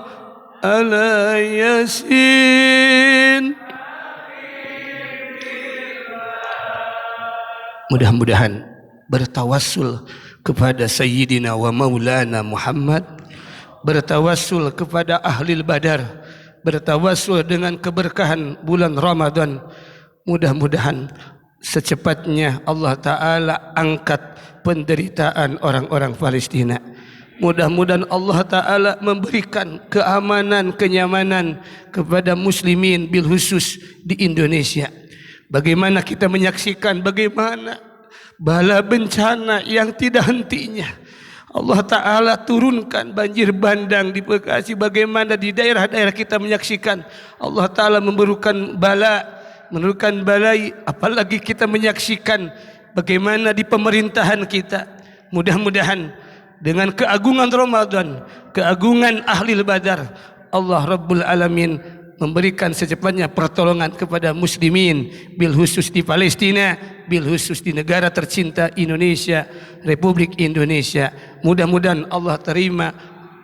ala yasin. Mudah-mudahan bertawassul kepada Sayyidina wa Maulana Muhammad, bertawassul kepada Ahlil Badar, bertawassul dengan keberkahan bulan Ramadan. Mudah-mudahan secepatnya Allah Ta'ala angkat penderitaan orang-orang Palestina. Mudah-mudahan Allah Ta'ala memberikan keamanan, kenyamanan kepada muslimin bil khusus di Indonesia. Bagaimana kita menyaksikan bagaimana bala bencana yang tidak hentinya Allah Ta'ala turunkan banjir bandang di Bekasi. Bagaimana di daerah-daerah kita menyaksikan Allah Ta'ala menurunkan balai. Apalagi kita menyaksikan bagaimana di pemerintahan kita. Mudah-mudahan dengan keagungan Ramadan, keagungan Ahlil Badar, Allah Rabbul Alamin memberikan secepatnya pertolongan kepada muslimin bil khusus di Palestina, bil khusus di negara tercinta Indonesia, Republik Indonesia. Mudah-mudahan Allah terima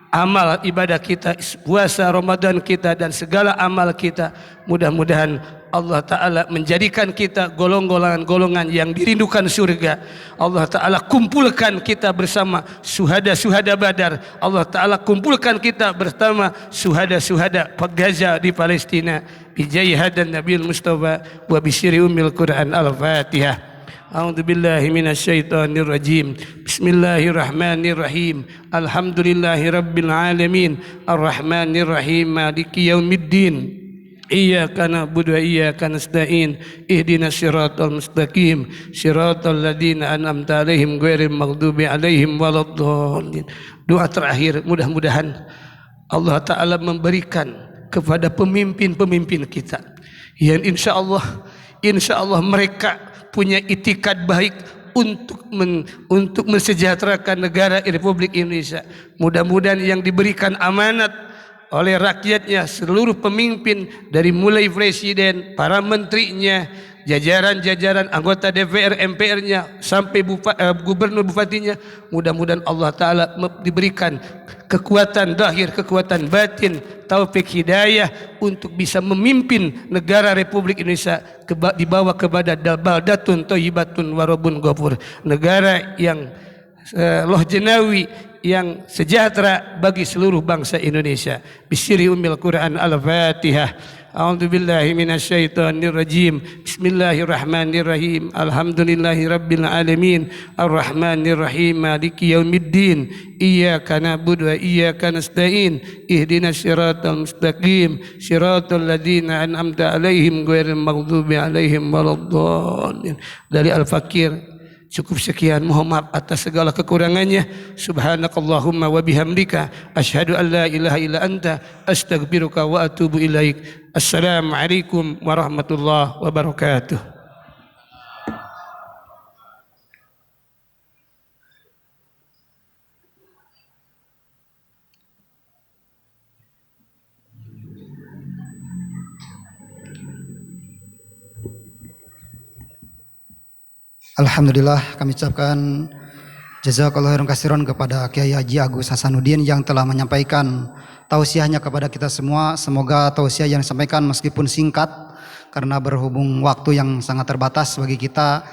amal ibadah kita, puasa Ramadan kita dan segala amal kita. Mudah-mudahan Allah Ta'ala menjadikan kita golongan-golongan yang dirindukan surga. Allah Ta'ala kumpulkan kita bersama suhada-suhada Badar. Allah Ta'ala kumpulkan kita bersama suhada-suhada Gaza di Palestina. Bijai hadan Nabil Mustafa wa bisyiri ummil Quran al-Fatihah. A'udzu billahi minasyaitonir rajim. Bismillahirrahmanirrahim. Alhamdulillahi rabbil alamin. Arrahmanir rahim. Maliki yaumiddin. Iyyaka na'budu wa iyyaka nasta'in. Ihdinas siratal mustaqim. Siratal ladzina an'amta 'alaihim ghairil maghdubi 'alaihim waladdallin. Doa terakhir, mudah-mudahan Allah Ta'ala memberikan kepada pemimpin-pemimpin kita yang insya Allah mereka punya itikad baik untuk mensejahterakan negara Republik Indonesia. Mudah-mudahan yang diberikan amanat oleh rakyatnya, seluruh pemimpin dari mulai presiden, para menterinya jajaran-jajaran anggota DPR MPR-nya sampai gubernur bupatinya, mudah-mudahan Allah Ta'ala diberikan kekuatan zahir, kekuatan batin, taufik hidayah untuk bisa memimpin negara Republik Indonesia dibawa kepada baldatun thayyibatun warabun ghafur, negara yang loh jenawi, yang sejahtera bagi seluruh bangsa Indonesia. Bisiri ummil Quran al-Fatihah. A'udzu billahi minasyaitonir rajim. Bismillahirrahmanirrahim. Alhamdulillahi rabbil alamin. Arrahmanir rahim. Maliki yaumiddin. Iyyaka na'budu wa iyyaka nasta'in. Ihdinas siratal mustaqim. Siratal ladzina an'amta 'alaihim ghairil maghdubi 'alaihim waladdallin. Dari Al-Fakir. Cukup sekian, mohon maaf atas segala kekurangannya. Subhanakallahumma wa bihamdika asyhadu an la ilaha illa anta astaghfiruka wa atubu ilaik. Assalamualaikum warahmatullahi wabarakatuh.
Alhamdulillah, kami ucapkan jazakallahu khairan katsiran kepada Kiai Haji Agus Hasanuddin yang telah menyampaikan tausiahnya kepada kita semua. Semoga tausiah yang disampaikan meskipun singkat karena berhubung waktu yang sangat terbatas bagi kita,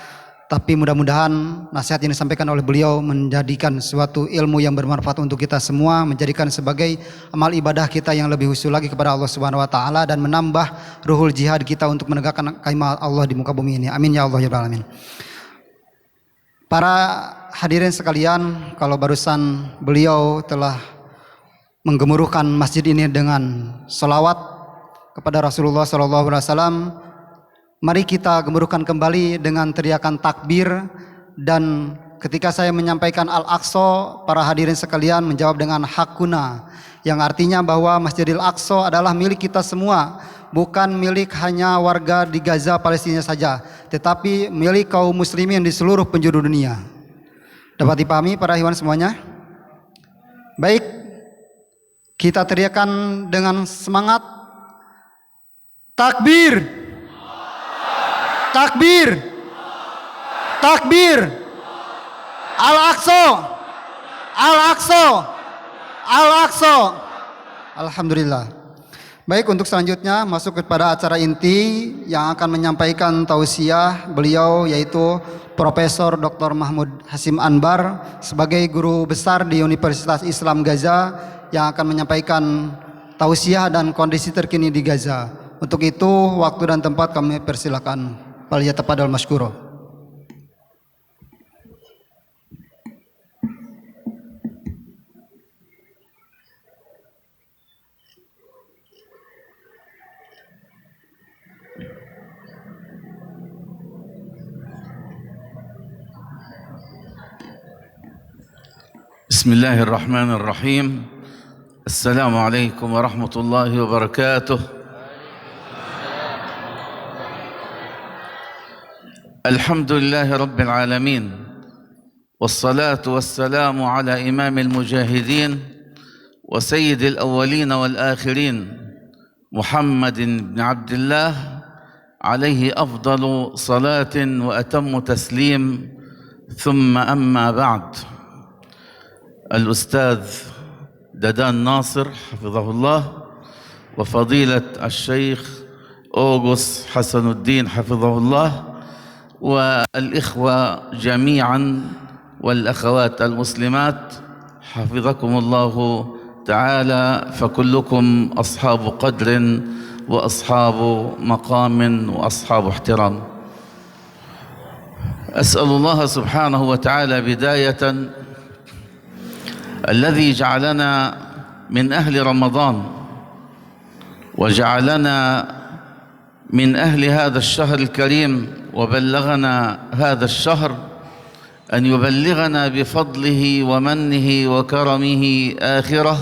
tapi mudah-mudahan nasihat yang disampaikan oleh beliau menjadikan suatu ilmu yang bermanfaat untuk kita semua, menjadikan sebagai amal ibadah kita yang lebih khusyuk lagi kepada Allah Subhanahu wa taala dan menambah ruhul jihad kita untuk menegakkan kalimat Allah di muka bumi ini. Amin ya Allah ya rabbal alamin. Para hadirin sekalian, kalau barusan beliau telah menggemuruhkan masjid ini dengan selawat kepada Rasulullah SAW, mari kita gemuruhkan kembali dengan teriakan takbir. Dan ketika saya menyampaikan Al-Aqsa, para hadirin sekalian menjawab dengan hakuna, yang artinya bahwa Masjidil Aqsa adalah milik kita semua, bukan milik hanya warga di Gaza Palestina saja, tetapi milik kaum muslimin di seluruh penjuru dunia. Dapat dipahami para ikhwan semuanya? Baik, kita teriakan dengan semangat. Takbir! Takbir! Takbir! Al-Aqsa! Al-Aqsa! Al-Aqsa! Alhamdulillah. Baik, untuk selanjutnya masuk kepada acara inti yang akan menyampaikan tausiah beliau, yaitu Profesor Dr. Mahmud Hasim Anbar sebagai guru besar di Universitas Islam Gaza yang akan menyampaikan tausiah dan kondisi terkini di Gaza. Untuk itu waktu dan tempat kami persilakan. Falyatafadhal masykura.
بسم الله الرحمن الرحيم. السلام عليكم ورحمة الله وبركاته. الحمد لله رب العالمين، والصلاة والسلام على إمام المجاهدين وسيد الأولين والآخرين محمد بن عبد الله، عليه أفضل صلاة وأتم تسليم. ثم أما بعد، الأستاذ ددان ناصر حفظه الله، وفضيلة الشيخ أوغوس حسن الدين حفظه الله، والإخوة جميعا والأخوات المسلمات حفظكم الله تعالى، فكلكم أصحاب قدر وأصحاب مقام وأصحاب احترام. أسأل الله سبحانه وتعالى بداية الذي جعلنا من أهل رمضان وجعلنا من أهل هذا الشهر الكريم وبلغنا هذا الشهر أن يبلغنا بفضله ومنه وكرمه آخرة،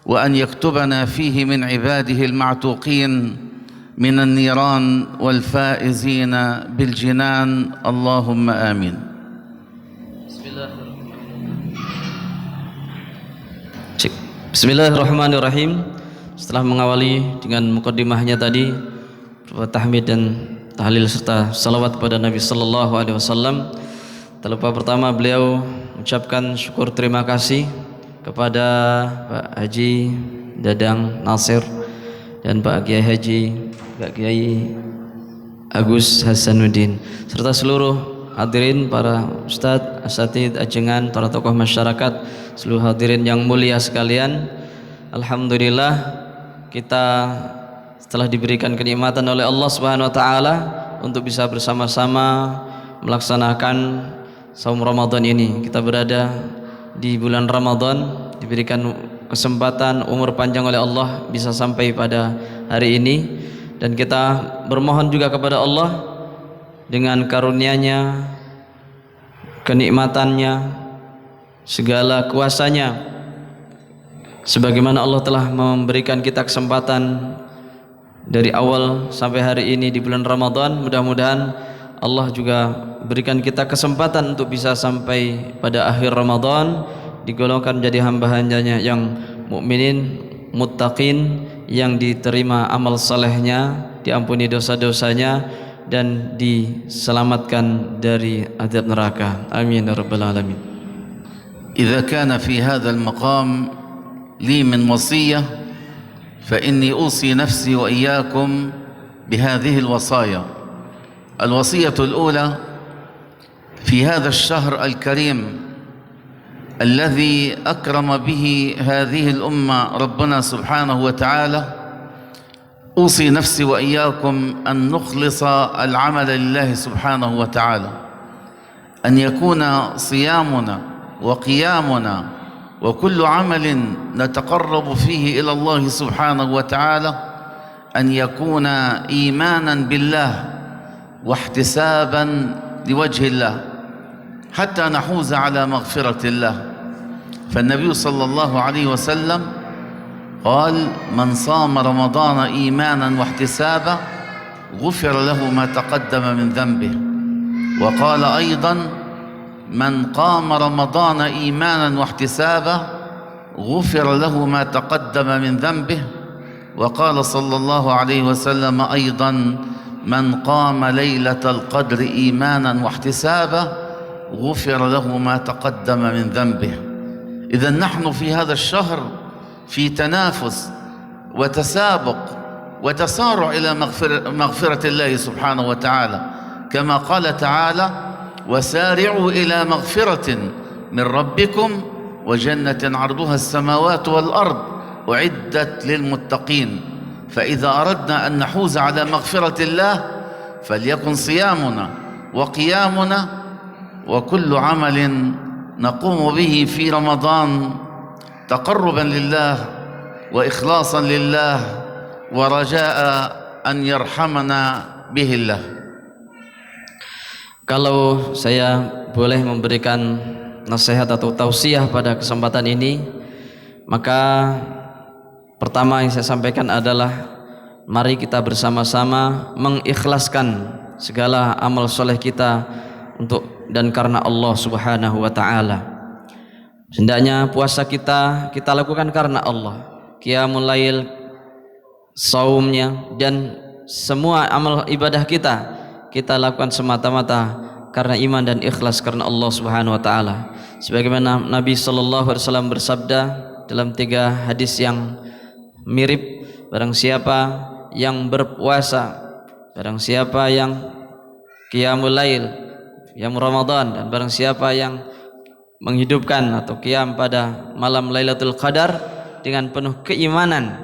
وأن يكتبنا فيه من عباده المعتوقين من النيران والفائزين بالجنان، اللهم آمين.
Bismillahirrahmanirrahim. Setelah mengawali dengan mukaddimahnya tadi, tahmid dan tahlil serta salawat kepada Nabi sallallahu alaihi wasallam. Tak lupa pertama beliau mengucapkan syukur terima kasih kepada Pak Haji Dadang Nasir dan Pak Kiai Haji Pak Kiai Agus Hasanuddin serta seluruh hadirin, para ustadz, asatidz, ajengan, para tokoh masyarakat, seluruh hadirin yang mulia sekalian. Alhamdulillah kita setelah diberikan kenikmatan oleh Allah Subhanahu wa taala untuk bisa bersama-sama melaksanakan saum Ramadan ini. Kita berada di bulan Ramadan, diberikan kesempatan umur panjang oleh Allah bisa sampai pada hari ini, dan kita bermohon juga kepada Allah dengan karunia-Nya, kenikmatannya, segala kuasanya, sebagaimana Allah telah memberikan kita kesempatan dari awal sampai hari ini di bulan Ramadan. Mudah-mudahan Allah juga berikan kita kesempatan untuk bisa sampai pada akhir Ramadan digolongkan menjadi hamba-hambanya yang mukminin, muttaqin, yang diterima amal salehnya, diampuni dosa-dosanya, dan diselamatkan dari azab neraka. Amin ya rabbal alamin.
إذا كان في هذا المقام لي من وصية فإني أوصي نفسي وإياكم بهذه الوصايا. الوصية الأولى: في هذا الشهر الكريم الذي أكرم به هذه الأمة ربنا سبحانه وتعالى، أوصي نفسي وإياكم أن نخلص العمل لله سبحانه وتعالى، أن يكون صيامنا وقيامنا وكل عمل نتقرب فيه إلى الله سبحانه وتعالى أن يكون إيمانا بالله واحتسابا لوجه الله حتى نحوز على مغفرة الله. فالنبي صلى الله عليه وسلم قال: من صام رمضان إيمانا واحتسابا غفر له ما تقدم من ذنبه. وقال أيضا: من قام رمضان إيمانا واحتسابا غفر له ما تقدم من ذنبه. وقال صلى الله عليه وسلم أيضا: من قام ليلة القدر إيمانا واحتسابا غفر له ما تقدم من ذنبه. إذا نحن في هذا الشهر في تنافس وتسابق وتسارع إلى مغفرة الله سبحانه وتعالى، كما قال تعالى: وسارعوا إلى مغفرة من ربكم وجنة عرضها السماوات والأرض أعدت للمتقين. فإذا أردنا أن نحوز على مغفرة الله فليكن صيامنا وقيامنا وكل عمل نقوم به في رمضان تقربا لله وإخلاصا لله ورجاء أن يرحمنا به الله.
Kalau saya boleh memberikan nasihat atau tausiah pada kesempatan ini, maka pertama yang saya sampaikan adalah mari kita bersama-sama mengikhlaskan segala amal soleh kita untuk dan karena Allah Subhanahu wa taala. Hendaknya puasa kita lakukan karena Allah, qiyamul lail, saumnya, dan semua amal ibadah kita lakukan semata-mata karena iman dan ikhlas karena Allah Subhanahu wa taala. Sebagaimana Nabi sallallahu alaihi wasallam bersabda dalam 3 hadis yang mirip, barang siapa yang berpuasa, barang siapa yang qiyamul lail, qiyam Ramadan, dan barang siapa yang menghidupkan atau qiyam pada malam Lailatul Qadar dengan penuh keimanan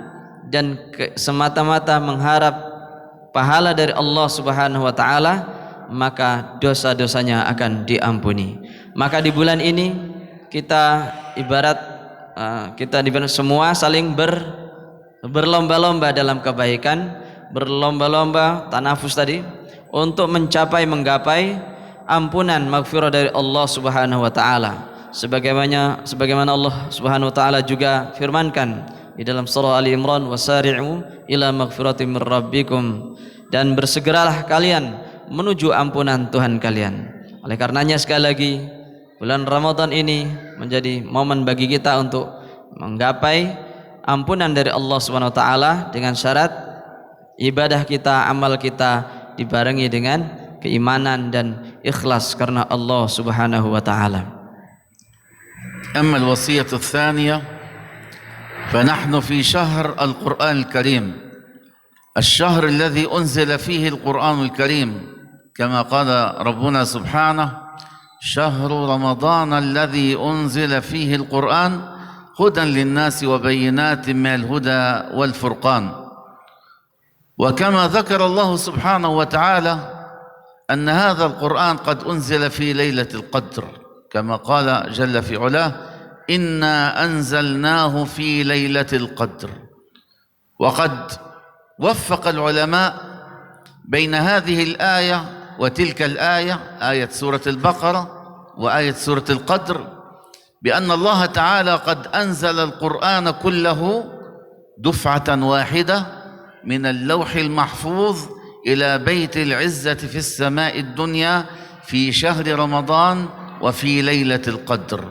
dan semata-mata mengharap pahala dari Allah Subhanahu wa taala, maka dosa-dosanya akan diampuni. Maka di bulan ini kita ibarat semua saling berlomba-lomba dalam kebaikan, berlomba-lomba tanafus tadi untuk menggapai ampunan maghfirah dari Allah Subhanahu wa taala. Sebagaimana Allah Subhanahu wa taala juga firmankan di dalam surah Ali Imran, wasari'u ila maghfiratin mir rabbikum, dan bersegeralah kalian menuju ampunan Tuhan kalian. Oleh karenanya sekali lagi bulan Ramadan ini menjadi momen bagi kita untuk menggapai ampunan dari Allah Subhanahu wa taala dengan syarat ibadah kita, amal kita dibarengi dengan keimanan dan ikhlas karena Allah Subhanahu wa taala.
أما الوصية الثانية فنحن في شهر القرآن الكريم، الشهر الذي أنزل فيه القرآن الكريم، كما قال ربنا سبحانه: شهر رمضان الذي أنزل فيه القرآن هدى للناس وبينات من الهدى والفرقان. وكما ذكر الله سبحانه وتعالى أن هذا القرآن قد أنزل في ليلة القدر، كما قال جل في علاه: إنا أنزلناه في ليلة القدر. وقد وفق العلماء بين هذه الآية وتلك الآية، آية سورة البقرة وآية سورة القدر، بأن الله تعالى قد أنزل القرآن كله دفعة واحدة من اللوح المحفوظ إلى بيت العزة في السماء الدنيا في شهر رمضان وفي ليلة القدر،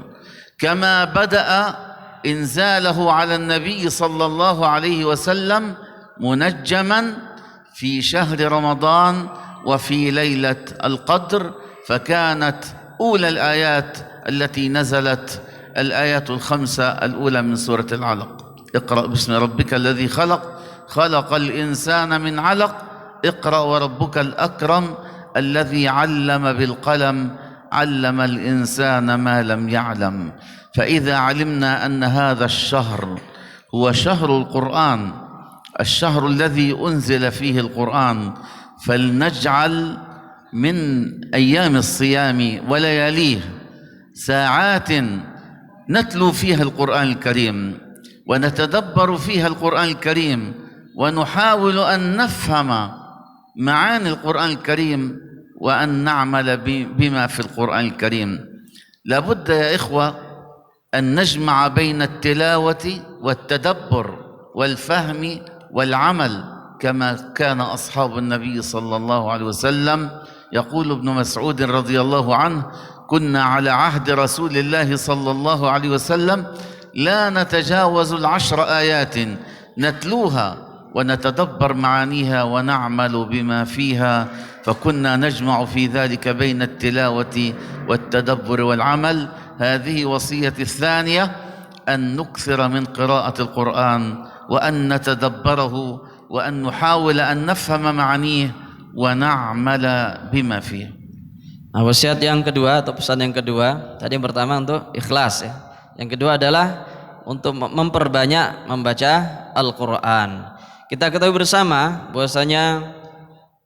كما بدأ إنزاله على النبي صلى الله عليه وسلم منجما في شهر رمضان وفي ليلة القدر، فكانت أولى الآيات التي نزلت الآيات الخمسة الأولى من سورة العلق: اقرأ باسم ربك الذي خلق، خلق الإنسان من علق، اقرأ وربك الأكرم الذي علم بالقلم، علم الإنسان ما لم يعلم. فإذا علمنا أن هذا الشهر هو شهر القرآن، الشهر الذي أنزل فيه القرآن، فلنجعل من أيام الصيام ولياليه ساعات نتلو فيها القرآن الكريم ونتدبر فيها القرآن الكريم ونحاول أن نفهم معاني القرآن الكريم وأن نعمل بما في القرآن الكريم. لابد يا إخوة أن نجمع بين التلاوة والتدبر والفهم والعمل، كما كان أصحاب النبي صلى الله عليه وسلم. يقول ابن مسعود رضي الله عنه: كنا على عهد رسول الله صلى الله عليه وسلم لا نتجاوز 10 آيات نتلوها ونتدبر معانيها ونعمل بما فيها، فكنا نجمع في ذلك بين التلاوة والتدبر والعمل. هذه وصيتي الثانية، أن نكثر من قراءة القرآن وأن نتدبره وأن نحاول أن نفهم معانيه ونعمل بما فيه.
Nah, wasiat yang kedua atau pesan yang kedua, tadi yang pertama untuk ikhlas ya. Yang kedua adalah untuk memperbanyak membaca Al-Qur'an. Kita ketahui bersama bahwasanya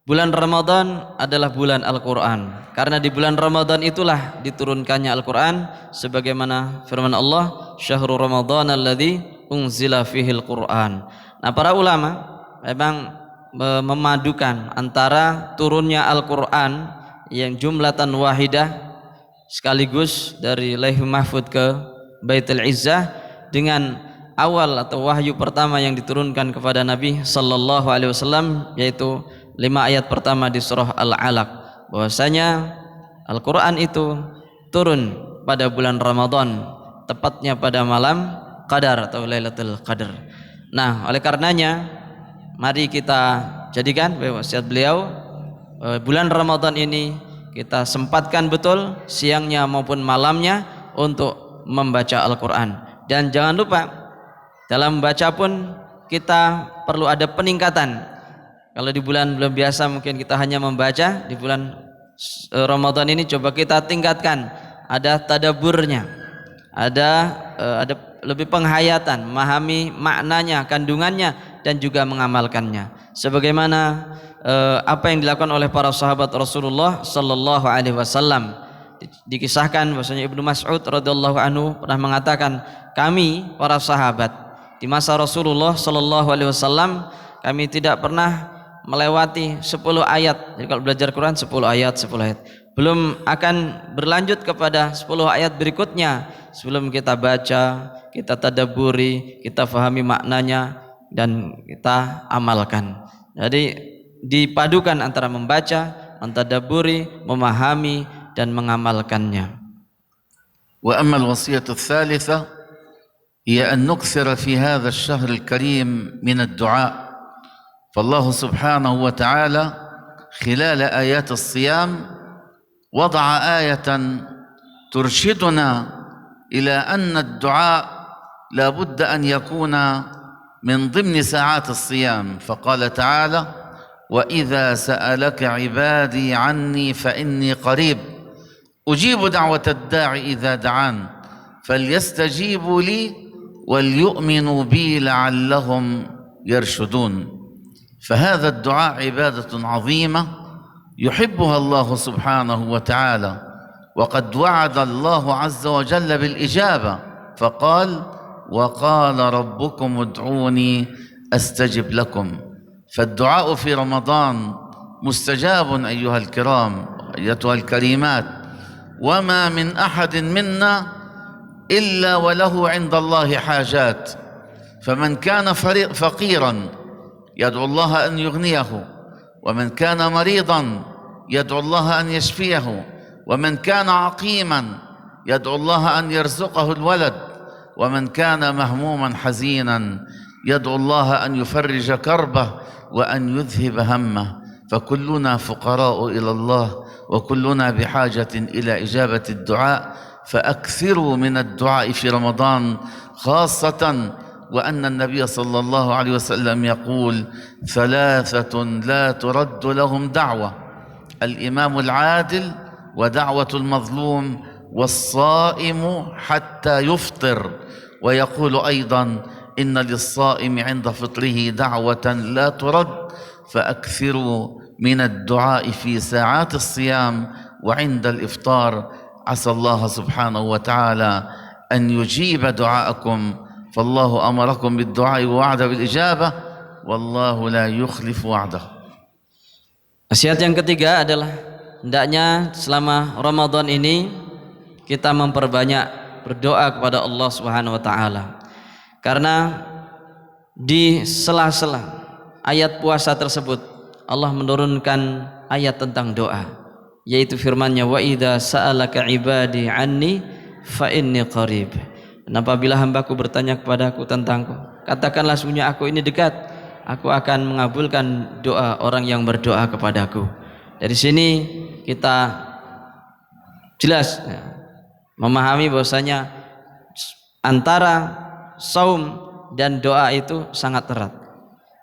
bulan Ramadan adalah bulan Al-Qur'an. Karena di bulan Ramadan itulah diturunkannya Al-Qur'an, sebagaimana firman Allah, "Syahrul Ramadan alladzi unzila fihil Qur'an." Nah, para ulama memang memadukan antara turunnya Al-Qur'an yang jumlatan wahidah sekaligus dari Lauhul Mahfuz ke Baitul Izzah dengan awal atau wahyu pertama yang diturunkan kepada Nabi sallallahu alaihi wasallam, yaitu 5 ayat pertama di surah Al-Alaq, bahwasanya Al-Qur'an itu turun pada bulan Ramadan, tepatnya pada malam Qadar atau Lailatul Qadar. Nah, oleh karenanya mari kita jadikan wasiat beliau, bulan Ramadan ini kita sempatkan betul siangnya maupun malamnya untuk membaca Al-Quran. Dan jangan lupa dalam membaca pun kita perlu ada peningkatan. Kalau di bulan biasa mungkin kita hanya membaca, di bulan Ramadan ini coba kita tingkatkan, ada tadaburnya, ada lebih penghayatan, memahami maknanya, kandungannya, dan juga mengamalkannya. Sebagaimana apa yang dilakukan oleh para sahabat Rasulullah sallallahu alaihi wasallam. Dikisahkan bahwasanya Ibnu Mas'ud radhiyallahu anhu pernah mengatakan, kami para sahabat di masa Rasulullah sallallahu alaihi wasallam, kami tidak pernah melewati 10 ayat. Jadi kalau belajar Quran 10 ayat, belum akan berlanjut kepada 10 ayat berikutnya sebelum kita baca, kita tadabburi, kita fahami maknanya dan kita amalkan. Jadi dipadukan antara membaca, mentadabburi, memahami dan mengamalkannya.
Wa amma al-wasiyatu ats-tsalitsah hiya an nukthira fi hadha asy-syahr al-karim min ad-du'a. فالله سبحانه وتعالى خلال آيات الصيام وضع آية ترشدنا إلى أن الدعاء لا بد أن يكون من ضمن ساعات الصيام، فقال تعالى: وإذا سألك عبادي عني فإني قريب أجيب دعوة الداعي إذا دعان فليستجيبوا لي وليؤمنوا بي لعلهم يرشدون. فهذا الدعاء عبادة عظيمة يحبها الله سبحانه وتعالى، وقد وعد الله عز وجل بالإجابة فقال: وقال ربكم ادعوني أستجب لكم. فالدعاء في رمضان مستجاب أيها الكرام أيتها الكريمات، وما من أحد منا إلا وله عند الله حاجات، فمن كان فقيرا يدعو الله أن يغنيه، ومن كان مريضا يدعو الله أن يشفيه، ومن كان عقيما يدعو الله أن يرزقه الولد، ومن كان مهموما حزينا يدعو الله أن يفرج كربه وأن يذهب همه. فكلنا فقراء إلى الله وكلنا بحاجة إلى إجابة الدعاء، فأكثروا من الدعاء في رمضان خاصة، وأن النبي صلى الله عليه وسلم يقول: ثلاثة لا ترد لهم دعوة: الإمام العادل، ودعوة المظلوم، والصائم حتى يفطر. ويقول أيضا: إن للصائم عند فطره دعوة لا ترد. فأكثروا من الدعاء في ساعات الصيام وعند الإفطار، عسى الله سبحانه وتعالى أن يجيب دعاءكم، فالله أمركم بالدعاء ووعد بالإجابة، والله لا يخلف وعده.
Nasihat yang ketiga adalah hendaknya selama Ramadan ini kita memperbanyak berdoa kepada Allah Subhanahu wa taala. Karena di sela-sela ayat puasa tersebut Allah menurunkan ayat tentang doa, yaitu firman-Nya: wa idza sa'alaka ibadi anni fa inni qarib. Dan apabila hambaku bertanya kepadaku tentangku, katakanlah sesungguhnya aku ini dekat, aku akan mengabulkan doa orang yang berdoa kepadaku. Dari sini kita jelas memahami bahwasanya antara saum dan doa itu sangat erat.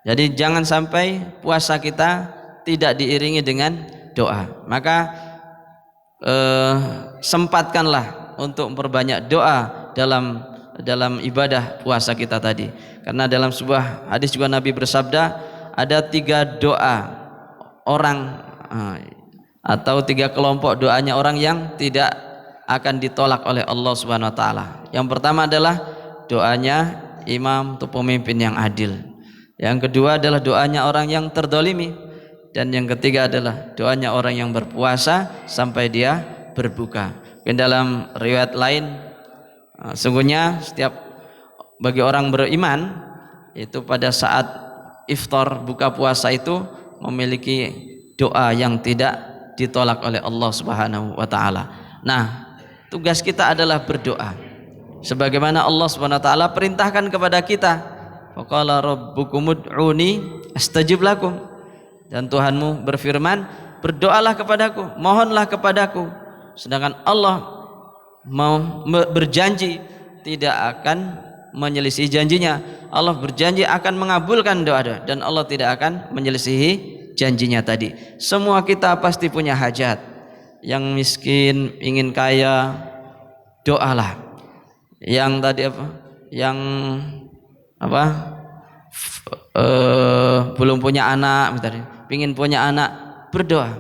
Jadi jangan sampai puasa kita tidak diiringi dengan doa. Maka sempatkanlah untuk memperbanyak doa dalam ibadah puasa kita tadi. Karena dalam sebuah hadis juga Nabi bersabda, ada 3 doa orang atau 3 kelompok doanya orang yang tidak akan ditolak oleh Allah Subhanahu wa taala. Yang pertama adalah doanya imam atau pemimpin yang adil. Yang kedua adalah doanya orang yang terdolimi. Dan yang ketiga adalah doanya orang yang berpuasa sampai dia berbuka. Dan dalam riwayat lain, sungguhnya setiap bagi orang beriman itu pada saat iftar buka puasa itu memiliki doa yang tidak ditolak oleh Allah Subhanahu wa taala. Nah, tugas kita adalah berdoa. Sebagaimana Allah Subhanahu wa taala perintahkan kepada kita, faqala rabbukum ud'uni astajib lakum. Dan Tuhanmu berfirman, berdoalah kepadaku, mohonlah kepadaku. Sedangkan Allah mau berjanji tidak akan menyelisihi janjinya. Allah berjanji akan mengabulkan doa-doa dan Allah tidak akan menyelisihi janjinya tadi. Semua kita pasti punya hajat. Yang miskin ingin kaya, doalah. Yang tadi apa? Yang apa? Belum punya anak, misalnya, pingin punya anak, berdoa.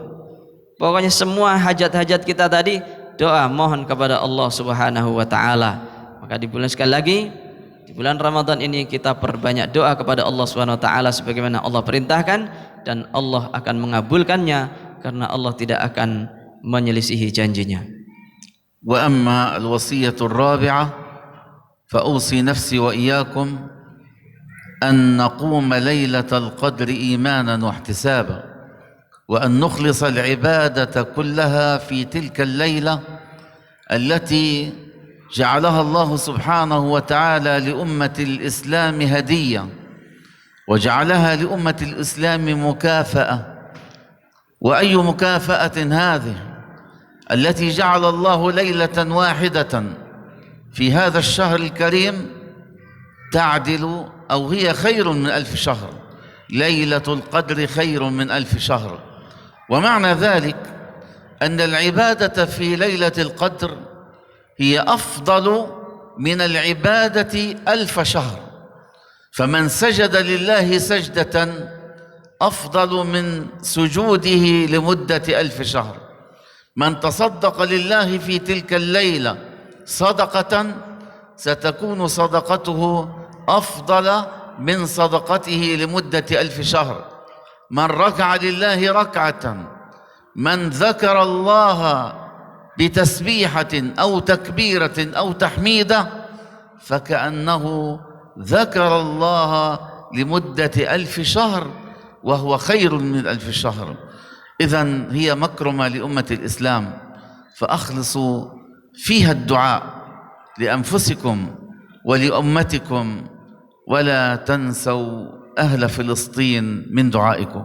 Pokoknya semua hajat-hajat kita tadi doa, mohon kepada Allah Subhanahu wa taala. Maka di bulan sekali lagi di bulan Ramadan ini kita perbanyak doa kepada Allah Subhanahu wa taala sebagaimana Allah perintahkan, dan Allah akan mengabulkannya karena Allah tidak akan menyelisihi janjinya.
Wa amma al-wasiyatu ar-rabi'ah fa usi nafsi wa iyyakum an naquma lailatal qadri imanan wa ihtisaban وأن نخلص العبادة كلها في تلك الليلة التي جعلها الله سبحانه وتعالى لأمة الإسلام هدية، وجعلها لأمة الإسلام مكافأة، وأي مكافأة هذه التي جعل الله ليلة واحدة في هذا الشهر الكريم تعدل أو هي خير من 1000 شهر. ليلة القدر خير من 1000 شهر. ومعنى ذلك أن العبادة في ليلة القدر هي أفضل من العبادة 1000 شهر. فمن سجد لله سجدة أفضل من سجوده لمدة 1000 شهر. من تصدق لله في تلك الليلة صدقة ستكون صدقته أفضل من صدقته لمدة 1000 شهر. من ركع لله ركعة، من ذكر الله بتسبيحة أو تكبيرة أو تحميدة فكأنه ذكر الله لمدة 1000 شهر، وهو خير من 1000 شهر. إذن هي مكرمة لأمة الإسلام، فأخلصوا فيها الدعاء لأنفسكم ولأمتكم، ولا تنسوا أهل فلسطين من دعائكم.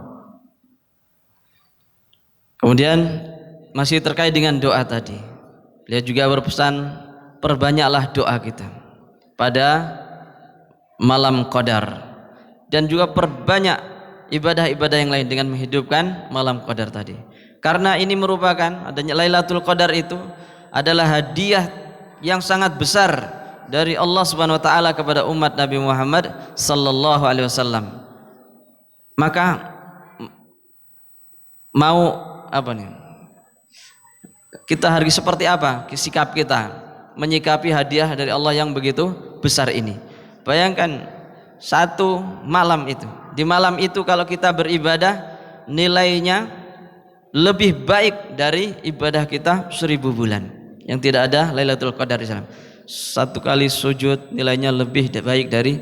Kemudian masih terkait dengan doa tadi, beliau juga berpesan perbanyaklah doa kita pada malam Qadar, dan juga perbanyak ibadah-ibadah yang lain dengan menghidupkan malam Qadar tadi. Karena ini merupakan adanya Lailatul Qadar itu adalah hadiah yang sangat besar dari Allah Subhanahu wa taala kepada umat Nabi Muhammad sallallahu alaihi wasallam. Maka mau apa nih? Kita hari seperti apa sikap kita menyikapi hadiah dari Allah yang begitu besar ini? Bayangkan satu malam itu. Di malam itu kalau kita beribadah nilainya lebih baik dari ibadah kita 1000 bulan yang tidak ada Lailatul Qadar di sana. Satu kali sujud nilainya lebih baik dari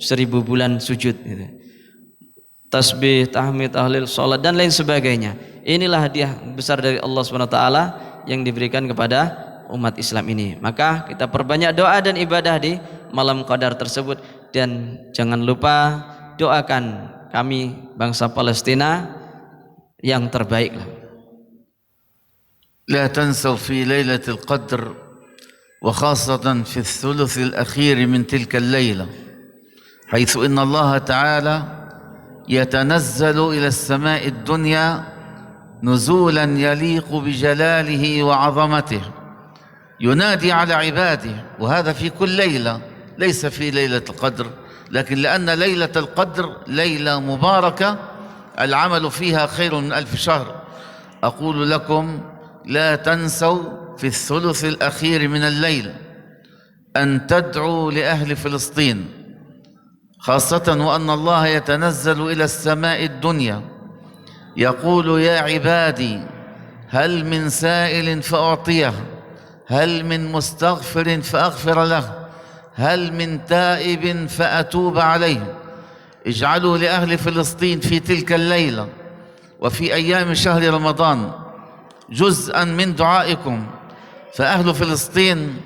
1000 bulan sujud gitu. Tasbih, tahmid, tahlil, salat dan lain sebagainya. Inilah hadiah besar dari Allah Subhanahu wa taala yang diberikan kepada umat Islam ini. Maka kita perbanyak doa dan ibadah di malam Qadar tersebut, dan jangan lupa doakan kami bangsa Palestina yang terbaik.
لا تنسوا في ليلة القدر وخاصة في الثلث الأخير من تلك الليلة، حيث إن الله تعالى يتنزل إلى السماء الدنيا نزولا يليق بجلاله وعظمته، ينادي على عباده، وهذا في كل ليلة ليس في ليلة القدر، لكن لأن ليلة القدر ليلة مباركة العمل فيها خير من 1000 شهر. أقول لكم لا تنسوا في الثلث الأخير من الليل أن تدعوا لأهل فلسطين، خاصة وأن الله يتنزل إلى السماء الدنيا يقول يا عبادي هل من سائل فأعطيه، هل من مستغفر فأغفر له، هل من تائب فأتوب عليه. اجعلوا لأهل فلسطين في تلك الليلة وفي أيام شهر رمضان جزءا من دعائكم، فأهل فلسطين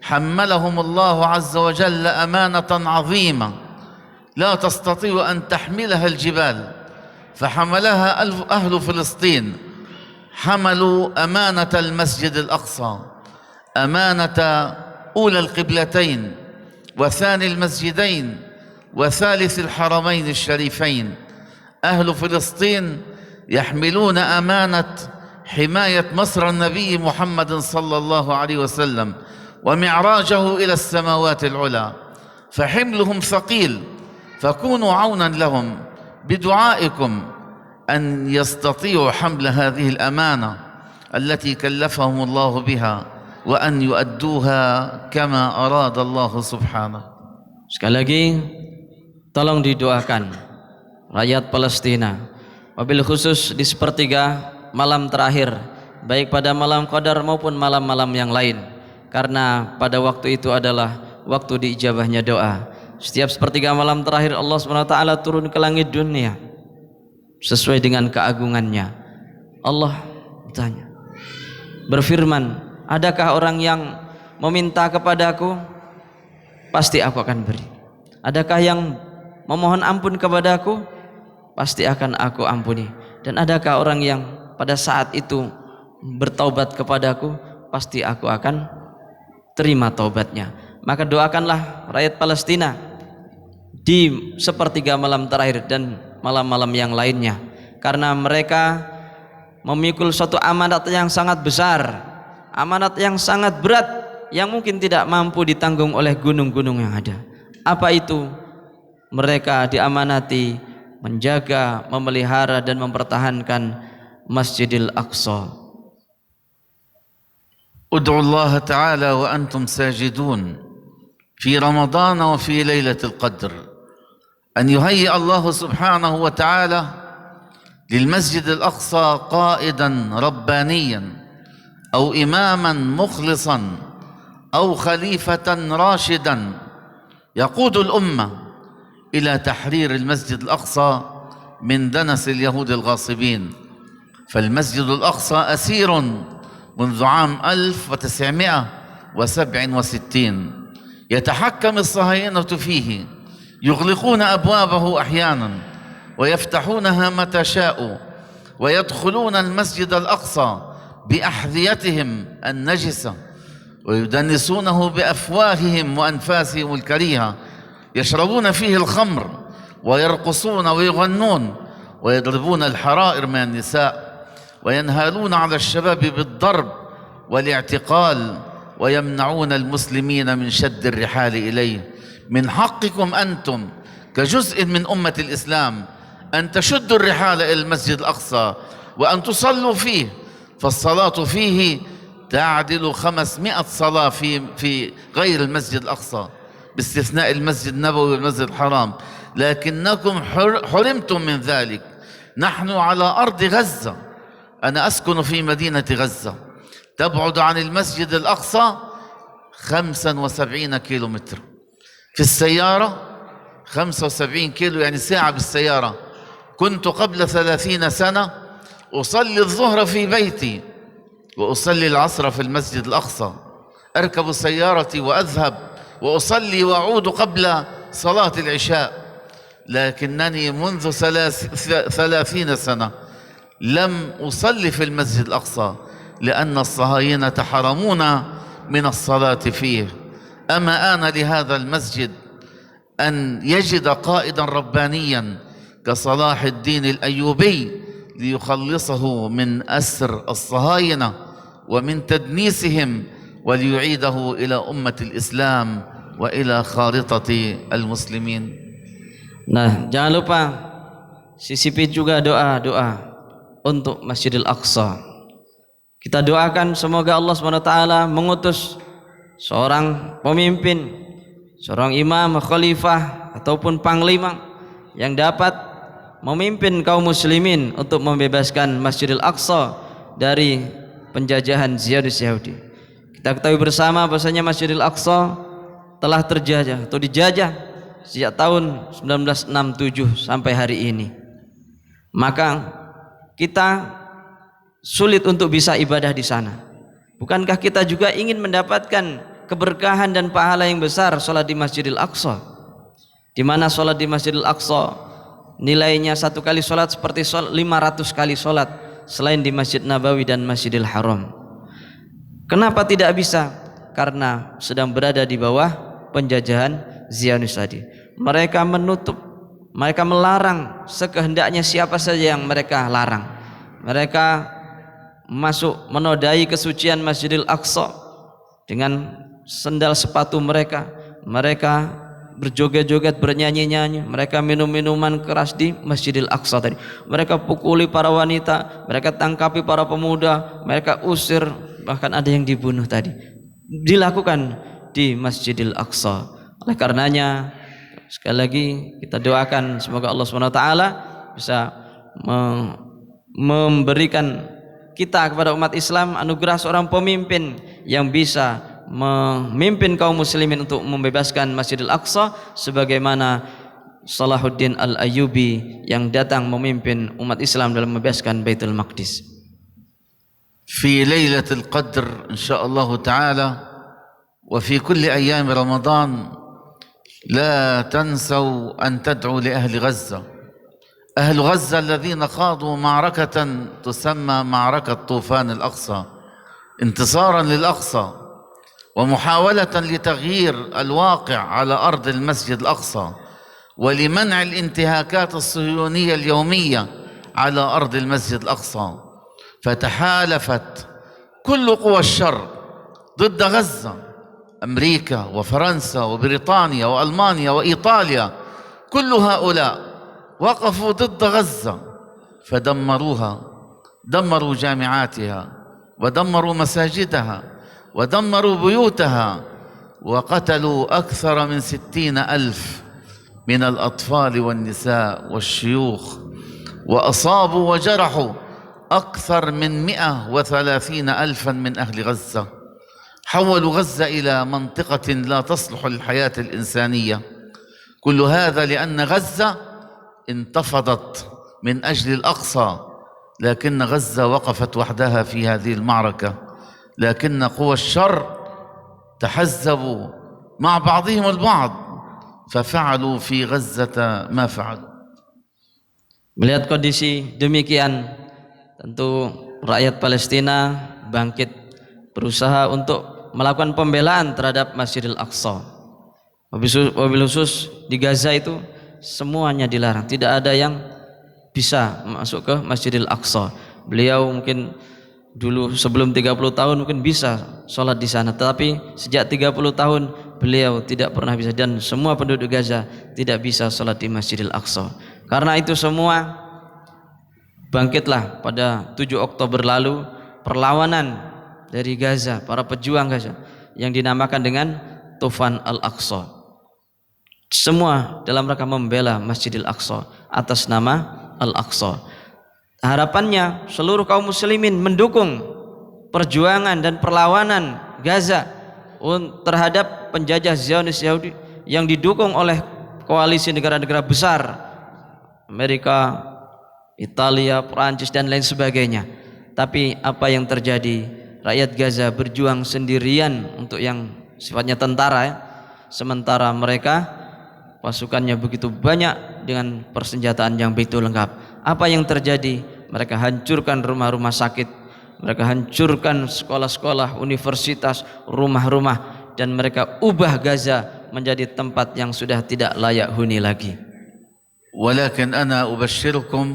حملهم الله عز وجل أمانة عظيمة لا تستطيع أن تحملها الجبال، فحملها أهل فلسطين. حملوا أمانة المسجد الأقصى، أمانة أولى القبلتين وثاني المسجدين وثالث الحرمين الشريفين. أهل فلسطين يحملون أمانة حماية مصر النبي محمد صلى الله عليه وسلم ومعراجه إلى السماوات العلى، فحملهم ثقيل، فكونوا عونا لهم بدعائكم أن يستطيعوا حمل هذه الأمانة التي كلفهم الله بها وأن يؤدوها كما أراد الله سبحانه.
Sekali lagi tolong didoakan rakyat Palestina, wabil khusus di sepertiga malam terakhir, baik pada malam Qadar maupun malam-malam yang lain, karena pada waktu itu adalah waktu diijabahnya doa. Setiap sepertiga malam terakhir Allah SWT turun ke langit dunia sesuai dengan keagungannya. Allah bertanya, berfirman, adakah orang yang meminta kepadaku? Pasti aku akan beri. Adakah yang memohon ampun kepadaku? Pasti akan aku ampuni. Dan adakah orang yang pada saat itu bertaubat kepadaku? Pasti aku akan terima taubatnya. Maka doakanlah rakyat Palestina di sepertiga malam terakhir dan malam-malam yang lainnya, karena mereka memikul suatu amanat yang sangat besar, amanat yang sangat berat, yang mungkin tidak mampu ditanggung oleh gunung-gunung yang ada. Apa itu? Mereka diamanati menjaga, memelihara dan mempertahankan Masjidil Aqsa.
ادعوا الله تعالى وأنتم ساجدون في رمضان وفي ليلة القدر أن يهيئ الله سبحانه وتعالى للمسجد الأقصى قائدا ربانيا أو إماما مخلصا أو خليفة راشدا يقود الأمة إلى تحرير المسجد الأقصى من دنس اليهود الغاصبين. فالمسجد الأقصى أسير منذ عام 1967 يتحكم الصهاينة فيه، يغلقون أبوابه أحيانا ويفتحونها متى شاءوا، ويدخلون المسجد الأقصى بأحذيتهم النجسة ويدنسونه بأفواههم وأنفاسهم الكريهة، يشربون فيه الخمر ويرقصون ويغنون ويضربون الحرائر من النساء وينهالون على الشباب بالضرب والاعتقال ويمنعون المسلمين من شد الرحال إليه. من حقكم أنتم كجزء من أمة الإسلام أن تشدوا الرحال إلى المسجد الأقصى وأن تصلوا فيه، فالصلاة فيه تعدل 500 صلاة في غير المسجد الأقصى باستثناء المسجد النبوي والمسجد الحرام، لكنكم حرمتم من ذلك. نحن على أرض غزة، أنا أسكن في مدينة غزة تبعد عن المسجد الأقصى 75 كيلومتر، في السيارة 75 كيلو يعني ساعة بالسيارة. كنت قبل 30 سنة أصلي الظهر في بيتي وأصلي العصر في المسجد الأقصى، أركب سيارتي وأذهب وأصلي وأعود قبل صلاة العشاء. لكنني منذ 30 سنة لم أصلي في المسجد الأقصى لأن الصهاينة حرمونا من الصلاة فيه. أما آن لهذا المسجد أن يجد قائدا ربانيا كصلاح الدين الأيوبي ليخلصه من أسر الصهاينة ومن تدنيسهم وليعيده إلى أمة الإسلام وإلى خارطة المسلمين.
Nah, jangan lupa sisipi juga doa-doa untuk Masjidil Aqsa. Kita doakan semoga Allah SWT mengutus seorang pemimpin, seorang imam, khalifah ataupun panglima yang dapat memimpin kaum muslimin untuk membebaskan Masjidil Aqsa dari penjajahan Zionis Yahudi. Kita ketahui bersama bahasanya Masjidil Aqsa telah terjajah atau dijajah sejak tahun 1967 sampai hari ini. Maka kita sulit untuk bisa ibadah di sana. Bukankah kita juga ingin mendapatkan keberkahan dan pahala yang besar salat di Masjidil Aqsa, di mana salat di Masjidil Aqsa nilainya satu kali salat seperti 500 kali salat selain di Masjid Nabawi dan Masjidil Haram. Kenapa tidak bisa? Karena sedang berada di bawah penjajahan Zionis tadi. Mereka menutup, mereka melarang sekehendaknya siapa saja yang mereka larang. Mereka masuk menodai kesucian Masjidil Aqsa dengan sendal sepatu mereka. Mereka berjoget-joget, bernyanyi-nyanyi, mereka minum minuman keras di Masjidil Aqsa tadi. Mereka pukuli para wanita, mereka tangkapi para pemuda, mereka usir, bahkan ada yang dibunuh tadi. Dilakukan di Masjidil Aqsa. Oleh karenanya sekali lagi kita doakan semoga Allah SWT bisa memberikan kita kepada umat Islam anugerah seorang pemimpin yang bisa memimpin kaum muslimin untuk membebaskan Masjidil Aqsa sebagaimana Salahuddin Al-Ayyubi yang datang memimpin umat Islam dalam membebaskan Baitul Maqdis.
في ليلة القدر إن شاء الله تعالى وفي كل أيام رمضان لا تنسوا أن تدعوا لأهل غزة أهل غزة الذين خاضوا معركة تسمى معركة طوفان الأقصى انتصارا للأقصى ومحاولة لتغيير الواقع على أرض المسجد الأقصى ولمنع الانتهاكات الصهيونية اليومية على أرض المسجد الأقصى. فتحالفت كل قوى الشر ضد غزة، أمريكا وفرنسا وبريطانيا وألمانيا وإيطاليا، كل هؤلاء وقفوا ضد غزة فدمروها، دمروا جامعاتها ودمروا مساجدها ودمروا بيوتها وقتلوا أكثر من 60,000 من الأطفال والنساء والشيوخ، وأصابوا وجرحوا أكثر من 130,000 من أهل غزة. حولوا غزة إلى منطقة لا تصلح للحياة الإنسانية. كل هذا لأن غزة انتفضت من أجل الأقصى، لكن غزة وقفت وحدها في هذه المعركة، لكن قوى الشر تحزبوا مع بعضهم البعض ففعلوا في غزة ما فعلوا.
Melihat kondisi demikian, tentu rakyat Palestina bangkit berusaha untuk melakukan pembelaan terhadap Masjidil Aqsa. Wabil khusus di Gaza itu semuanya dilarang, tidak ada yang bisa masuk ke Masjidil Aqsa. Beliau mungkin dulu sebelum 30 tahun mungkin bisa sholat di sana, tetapi sejak 30 tahun beliau tidak pernah bisa, dan semua penduduk Gaza tidak bisa sholat di Masjidil Aqsa. Karena itu semua bangkitlah pada 7 Oktober lalu perlawanan dari Gaza, para pejuang Gaza yang dinamakan dengan Tufan Al-Aqsa. Semua dalam rangka membela Masjidil Aqsa atas nama Al-Aqsa. Harapannya seluruh kaum muslimin mendukung perjuangan dan perlawanan Gaza terhadap penjajah Zionis Yahudi yang didukung oleh koalisi negara-negara besar, Amerika, Italia, Perancis dan lain sebagainya. Tapi apa yang terjadi? Rakyat Gaza berjuang sendirian untuk yang sifatnya tentara ya. Sementara mereka pasukannya begitu banyak dengan persenjataan yang begitu lengkap. Apa yang terjadi? Mereka hancurkan rumah-rumah sakit, mereka hancurkan sekolah-sekolah, universitas, rumah-rumah, dan mereka ubah Gaza menjadi tempat yang sudah tidak layak huni lagi.
ولكن أنا أبشركم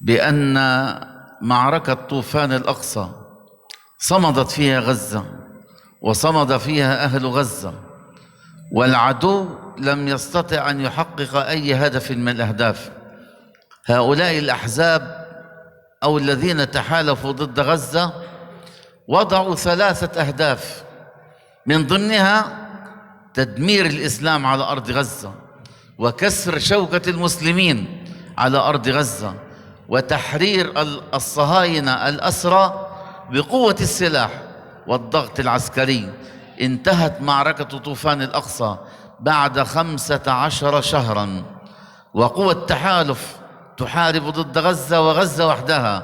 بأن معركة طوفان الأقصى صمدت فيها غزة وصمد فيها أهل غزة، والعدو لم يستطع أن يحقق أي هدف من الأهداف. هؤلاء الأحزاب أو الذين تحالفوا ضد غزة وضعوا 3 أهداف، من ضمنها تدمير الإسلام على أرض غزة وكسر شوكة المسلمين على أرض غزة وتحرير الصهاينة الأسرى بقوة السلاح والضغط العسكري. انتهت معركة طوفان الأقصى بعد 15 شهرا، وقوى التحالف تحارب ضد غزة وغزة وحدها،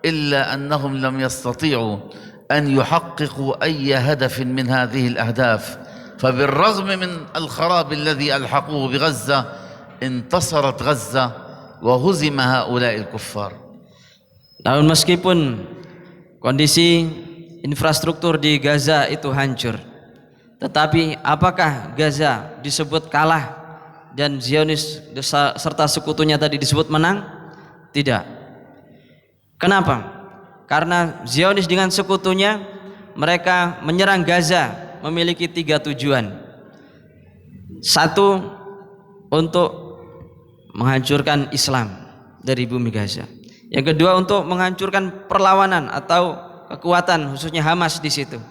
إلا أنهم لم يستطيعوا أن يحققوا أي هدف من هذه الأهداف. فبالرغم من الخراب الذي ألحقوه بغزة انتصرت غزة وهزم هؤلاء الكفار.
Namun meskipun kondisi infrastruktur di Gaza itu hancur, tetapi apakah Gaza disebut kalah dan Zionis serta sekutunya tadi disebut menang? Tidak. Kenapa? Karena Zionis dengan sekutunya mereka menyerang Gaza memiliki 3 tujuan. 1, untuk menghancurkan Islam dari bumi Gaza. Yang kedua, untuk menghancurkan perlawanan atau kekuatan khususnya Hamas di situ.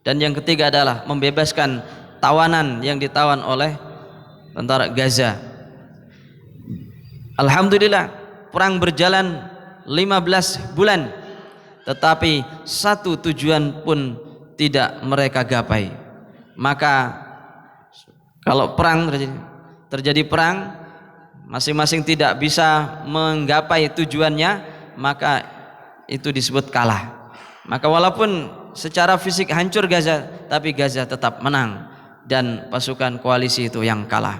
Dan yang ketiga adalah membebaskan tawanan yang ditawan oleh tentara Gaza. Alhamdulillah perang berjalan 15 bulan, tetapi 1 tujuan pun tidak mereka gapai. Maka kalau perang terjadi perang, masing-masing tidak bisa menggapai tujuannya, maka itu disebut kalah. Maka walaupun secara fisik hancur Gaza, tapi Gaza tetap menang dan pasukan koalisi itu yang kalah.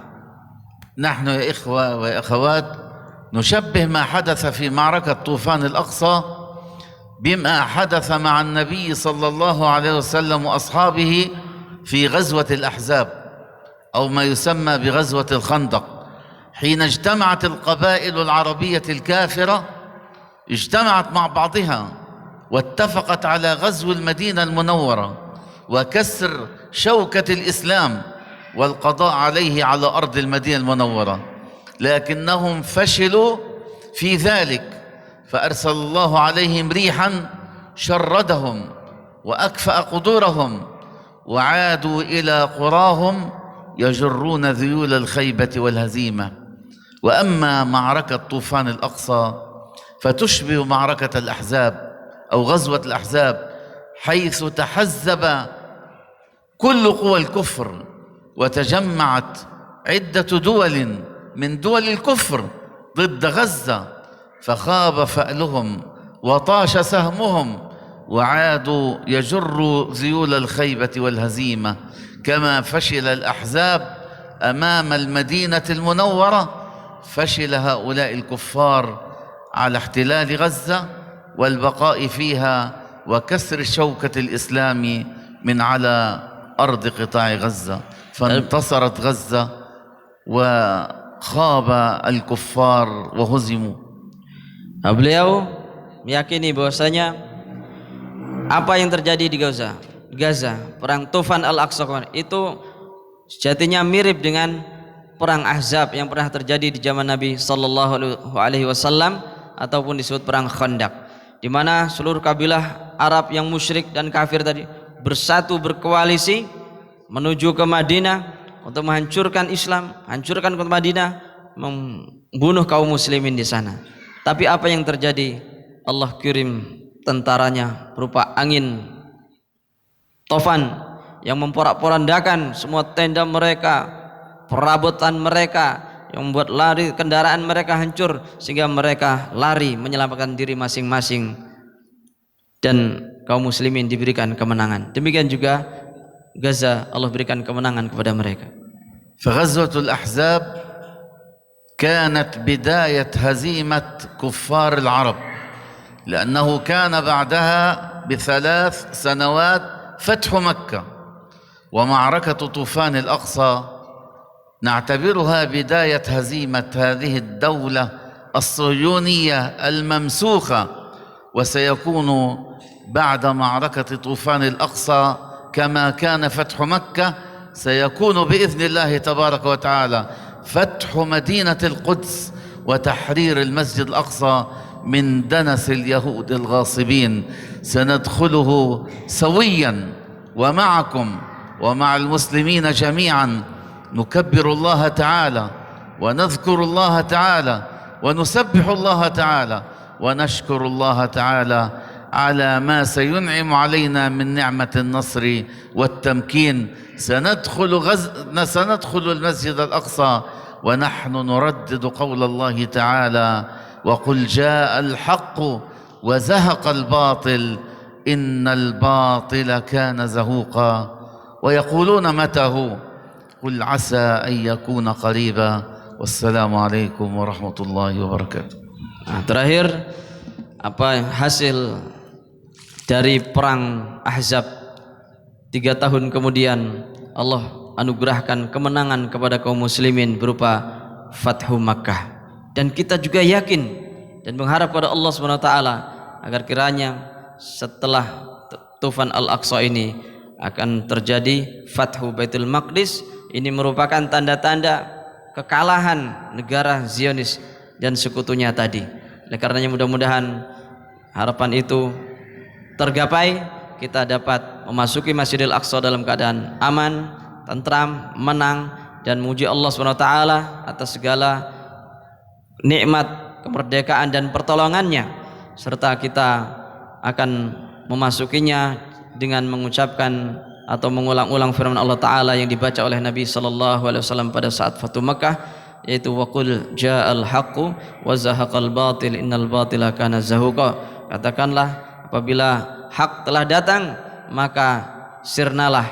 نحن يا إخوة وأخوات نشبه ما حدث في معركة طوفان الأقصى بما حدث مع النبي صلى الله عليه وسلم وأصحابه في غزوة الأحزاب أو ما يسمى بغزوة الخندق، حين اجتمعت القبائل العربية الكافرة، اجتمعت مع بعضها واتفقت على غزو المدينة المنورة وكسر شوكة الإسلام والقضاء عليه على أرض المدينة المنورة، لكنهم فشلوا في ذلك، فأرسل الله عليهم ريحا شردهم وأكفأ قدورهم وعادوا إلى قراهم يجرون ذيول الخيبة والهزيمة. وأما معركة طوفان الأقصى فتشبه معركة الأحزاب أو غزوة الأحزاب، حيث تحزب كل قوى الكفر وتجمعت عدة دول من دول الكفر ضد غزة، فخاب فألهم وطاش سهمهم وعادوا يجروا ذيول الخيبة والهزيمة، كما فشل الأحزاب أمام المدينة المنورة فشل هؤلاء الكفار على احتلال غزة والبقاء فيها وكسر شوكة الإسلام من على أرض قطاع غزة، فانتصرت غزة وخاب الكفار وهزموا.
Beliau meyakini bahwasanya apa yang terjadi di Gaza, perang Tufan Al-Aqsa itu sejatinya mirip dengan perang Ahzab yang pernah terjadi di zaman Nabi sallallahu alaihi wasallam ataupun disebut perang Khandaq, di mana seluruh kabilah Arab yang musyrik dan kafir tadi bersatu berkoalisi menuju ke Madinah untuk menghancurkan Islam, hancurkan kota Madinah, membunuh kaum muslimin di sana. Tapi apa yang terjadi? Allah kirim tentaranya berupa angin Tofan yang memporak-porandakan semua tenda mereka, perabotan mereka, yang membuat lari kendaraan mereka hancur sehingga mereka lari menyelamatkan diri masing-masing dan kaum muslimin diberikan kemenangan. Demikian juga Gaza, Allah berikan kemenangan kepada mereka.
فغزوة الأحزاب كانت بداية هزيمة كفار العرب، لأنه كان بعدها ب3 سنوات فتح مكة، ومعركة طوفان الأقصى نعتبرها بداية هزيمة هذه الدولة الصهيونية الممسوخة، وسيكون بعد معركة طوفان الأقصى كما كان فتح مكة سيكون بإذن الله تبارك وتعالى فتح مدينة القدس وتحرير المسجد الأقصى من دنس اليهود الغاصبين. سندخله سويا ومعكم ومع المسلمين جميعا، نكبر الله تعالى ونذكر الله تعالى ونسبح الله تعالى ونشكر الله تعالى على ما سينعم علينا من نعمة النصر والتمكين. سندخل المسجد الأقصى ونحن نردد قول الله تعالى: وقل جاء الحق وزهق الباطل إن الباطل كان زهوقا ويقولون متى هو قل عسى أن يكون قريبا والسلام عليكم ورحمة الله وبركاته.
Terakhir, apa hasil dari perang Ahzab? 3 tahun kemudian Allah anugerahkan kemenangan kepada kaum muslimin berupa Fathu Makkah, dan kita juga yakin dan mengharap pada Allah SWT agar kiranya setelah Tufan Al-Aqsa ini akan terjadi Fathu Baitul Maqdis. Ini merupakan tanda-tanda kekalahan negara Zionis dan sekutunya tadi. Oleh karenanya mudah-mudahan harapan itu tergapai, kita dapat memasuki Masjidil Aqsa dalam keadaan aman, tentram, menang, dan memuji Allah SWT atas segala nikmat kemerdekaan dan pertolongannya, serta kita akan memasukinya dengan mengucapkan atau mengulang-ulang firman Allah Ta'ala yang dibaca oleh Nabi SAW pada saat Fathu Makkah, yaitu waqul ja'al haqqu wa zahaqal batil innal batila kana zahuqa. Katakanlah, apabila hak telah datang maka sirnalah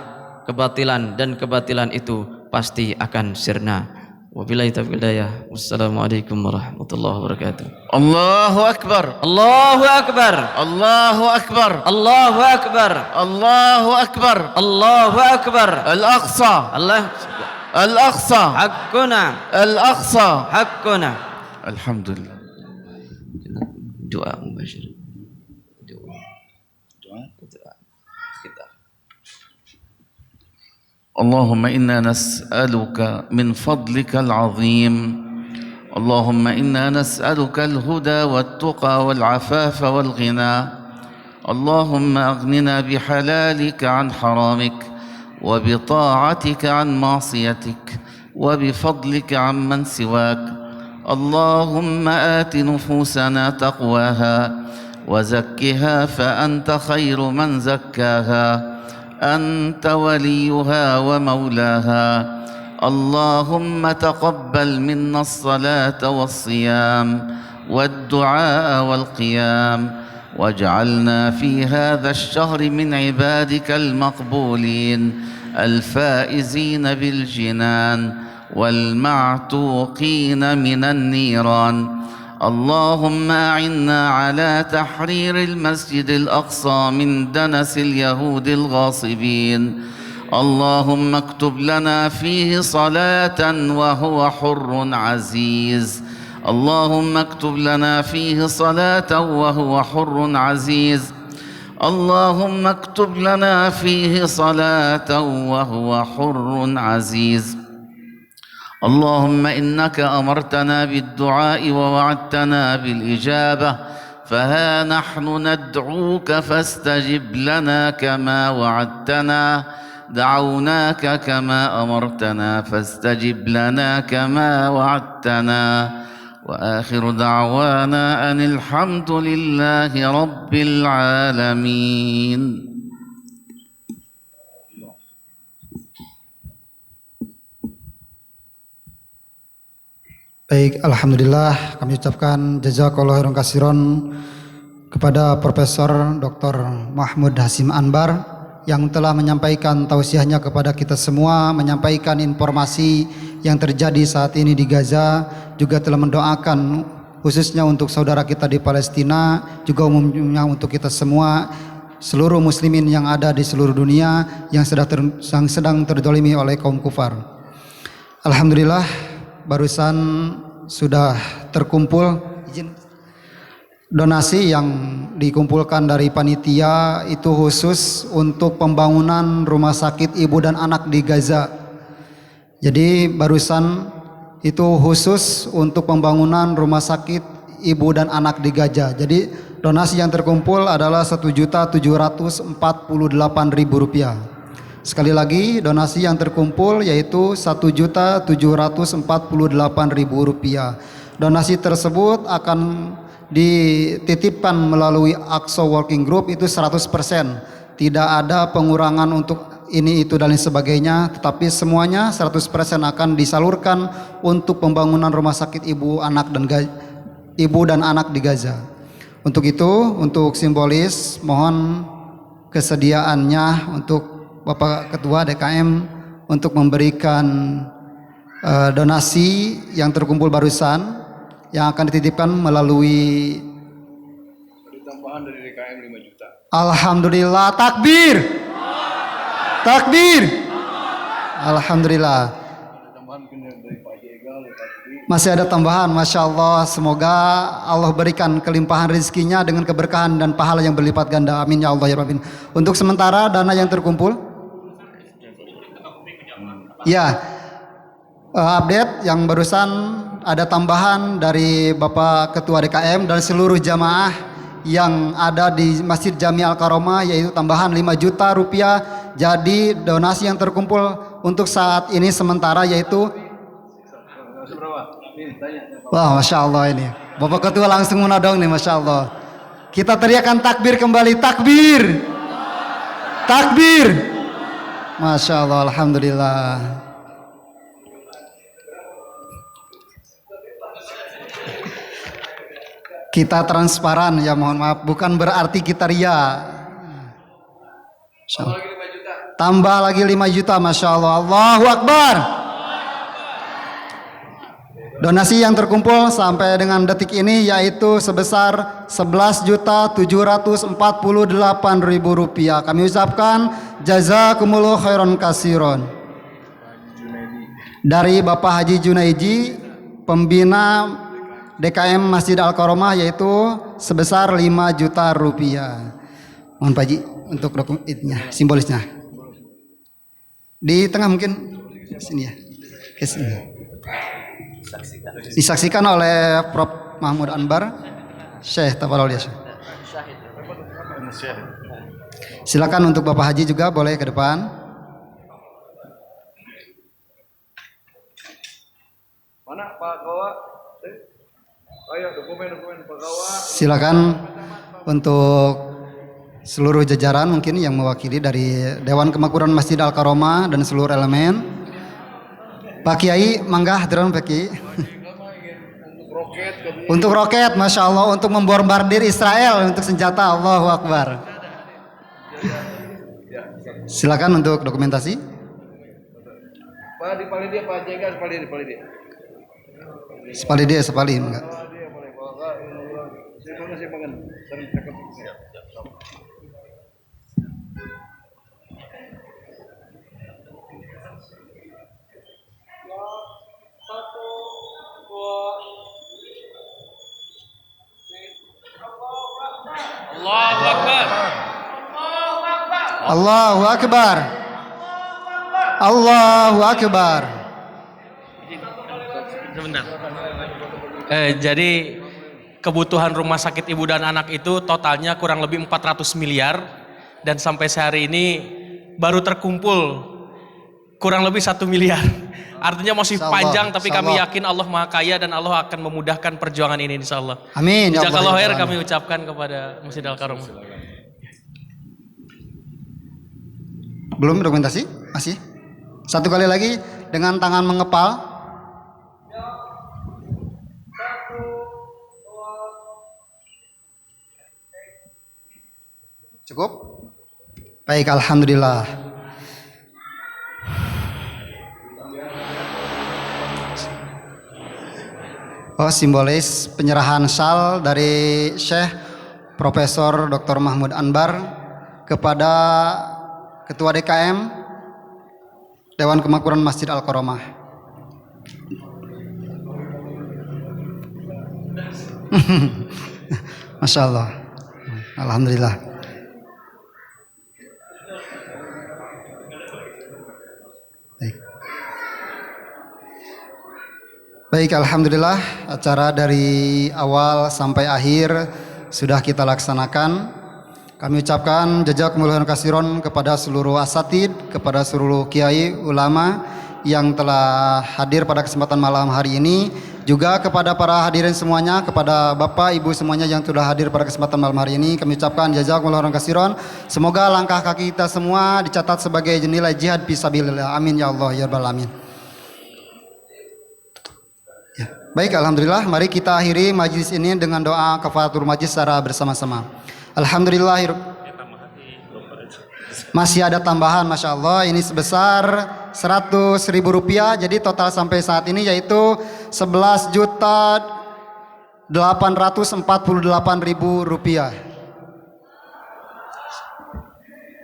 kebatilan dan kebatilan itu pasti akan sirna. Wabillahi taufiq wal hidayah. Wassalamualaikum warahmatullahi wabarakatuh.
Allahu Akbar.
Allahu akbar.
Allahu Akbar.
Allahu akbar.
Allahu Akbar.
Allahu akbar.
Al-Aqsa.
Allah
Al-Aqsa.
haqquna.
Al-Aqsa.
Haqquna.
Alhamdulillah.
Doa mubasyir.
اللهم إنا نسألك من فضلك العظيم، اللهم إنا نسألك الهدى والتقى والعفاف والغنى، اللهم أغننا بحلالك عن حرامك وبطاعتك عن معصيتك وبفضلك عمن سواك. اللهم آت نفوسنا تقواها وزكها فأنت خير من زكاها، أنت وليها ومولاها. اللهم تقبل منا الصلاة والصيام والدعاء والقيام، واجعلنا في هذا الشهر من عبادك المقبولين الفائزين بالجنان والمعتوقين من النيران. اللهم أعنا على تحرير المسجد الأقصى من دنس اليهود الغاصبين. اللهم اكتب لنا فيه صلاة وهو حر عزيز. اللهم اكتب لنا فيه صلاة وهو حر عزيز. اللهم اكتب لنا فيه صلاة وهو حر عزيز. اللهم إنك أمرتنا بالدعاء ووعدتنا بالإجابة، فها نحن ندعوك فاستجب لنا كما وعدتنا. دعوناك كما أمرتنا فاستجب لنا كما وعدتنا. وآخر دعوانا أن الحمد لله رب العالمين.
Baik, alhamdulillah kami ucapkan jazakallahu khairan katsiran kepada Profesor Dr. Mahmud Hasyim Anbar yang telah menyampaikan tausiahnya kepada kita semua, menyampaikan informasi yang terjadi saat ini di Gaza, juga telah mendoakan khususnya untuk saudara kita di Palestina, juga umumnya untuk kita semua, seluruh muslimin yang ada di seluruh dunia yang sedang terdolimi oleh kaum kufar. Alhamdulillah barusan sudah terkumpul izin donasi yang dikumpulkan dari panitia itu khusus untuk pembangunan rumah sakit ibu dan anak di Gaza. Jadi barusan itu khusus untuk pembangunan rumah sakit ibu dan anak di Gaza. Jadi donasi yang terkumpul adalah Rp1.748.000. Sekali lagi donasi yang terkumpul yaitu Rp1.748.000. Donasi tersebut akan dititipkan melalui Aqsa Working Group itu 100%. Tidak ada pengurangan untuk ini itu dan lain sebagainya, tetapi semuanya 100% akan disalurkan untuk pembangunan rumah sakit ibu dan anak di Gaza. Untuk itu, untuk simbolis mohon kesediaannya untuk Bapak Ketua DKM untuk memberikan donasi yang terkumpul barusan yang akan dititipkan melalui
Tambahan dari DKM 5 juta.
Alhamdulillah, takbir. Takbir. Alhamdulillah.
Tambahan mungkin dari Pak Haji Egal tadi.
Masih ada tambahan, Masya Allah. Semoga Allah berikan kelimpahan rezekinya dengan keberkahan dan pahala yang berlipat ganda. Amin ya Allah ya Rabbin. Untuk sementara dana yang terkumpul ya, update yang barusan ada tambahan dari Bapak Ketua DKM dan seluruh jamaah yang ada di Masjid Jami Al-Karomah, yaitu tambahan 5 juta rupiah. Jadi donasi yang terkumpul untuk saat ini sementara yaitu wah, Masya Allah ini Bapak Ketua langsung menodong nih, Masya Allah. Kita teriakan takbir kembali, takbir, takbir. Masya Allah, alhamdulillah. Kita transparan ya, mohon maaf, bukan berarti kita ria. Tambah lagi 5 juta, Masya Allah. Allahu Akbar. Donasi yang terkumpul sampai dengan detik ini yaitu sebesar Rp11.748.000. Kami ucapkan jazakumullahu khairan kasiron. Dari Bapak Haji Junaidi, pembina DKM Masjid Al-Karomah, yaitu sebesar Rp5 juta. Mohon Pak Haji untuk dokumennya, simbolisnya. Di tengah mungkin sini ya. Ke sini. Disaksikan oleh Prof. Mahmud Anbar, Syekh Tafadhol ya Syekh. Silakan untuk Bapak Haji juga boleh ke depan.
Mana Pak Gawa? Ayo dokumen Pak Gawa.
Silakan untuk seluruh jajaran mungkin yang mewakili dari Dewan Kemakmuran Masjid Al-Karomah dan seluruh elemen. Pak Kiai, mangga hadirin Pak Kiai. Untuk roket, Masya Allah, untuk membombardir Israel untuk senjata. Allahu Akbar. Silakan untuk dokumentasi.
Pak dipali dia Pak Jega, dipali dia.
Sepali dia, sepali mangga.
Allahu Akbar.
Allahu Akbar. Allahu Akbar.
Sebentar. Jadi kebutuhan rumah sakit ibu dan anak itu totalnya kurang lebih 400 miliar dan sampai sehari ini baru terkumpul kurang lebih 1 miliar. Artinya masih panjang, tapi kami yakin Allah Maha Kaya dan Allah akan memudahkan perjuangan ini insyaallah.
Amin.
Jazakallahu khair kami ucapkan kepada Masjid Al-Karomah.
Belum dokumentasi? Masih? Satu kali lagi dengan tangan mengepal. Cukup? Baik, alhamdulillah. Oh, simbolis penyerahan syal dari Syekh Profesor Dr. Mahmud Anbar kepada Ketua DKM Dewan Kemakmuran Masjid Al-Karomah. Masya Allah. Alhamdulillah. Baik, alhamdulillah acara dari awal sampai akhir sudah kita laksanakan. Kami ucapkan jazakumullahu khairan kepada seluruh asatid, kepada seluruh kiai ulama yang telah hadir pada kesempatan malam hari ini, juga kepada para hadirin semuanya, kepada Bapak Ibu semuanya yang sudah hadir pada kesempatan malam hari ini. Kami ucapkan jazakumullahu khairan. Semoga langkah kaki kita semua dicatat sebagai nilai jihad fisabilillah. Amin ya Allah ya rabbal alamin. Baik, alhamdulillah, mari kita akhiri majlis ini dengan doa kafaratul majlis secara bersama-sama. Alhamdulillah. Masih ada tambahan, Masya Allah, ini sebesar Rp100.000, jadi total sampai saat ini yaitu Rp11.848.000.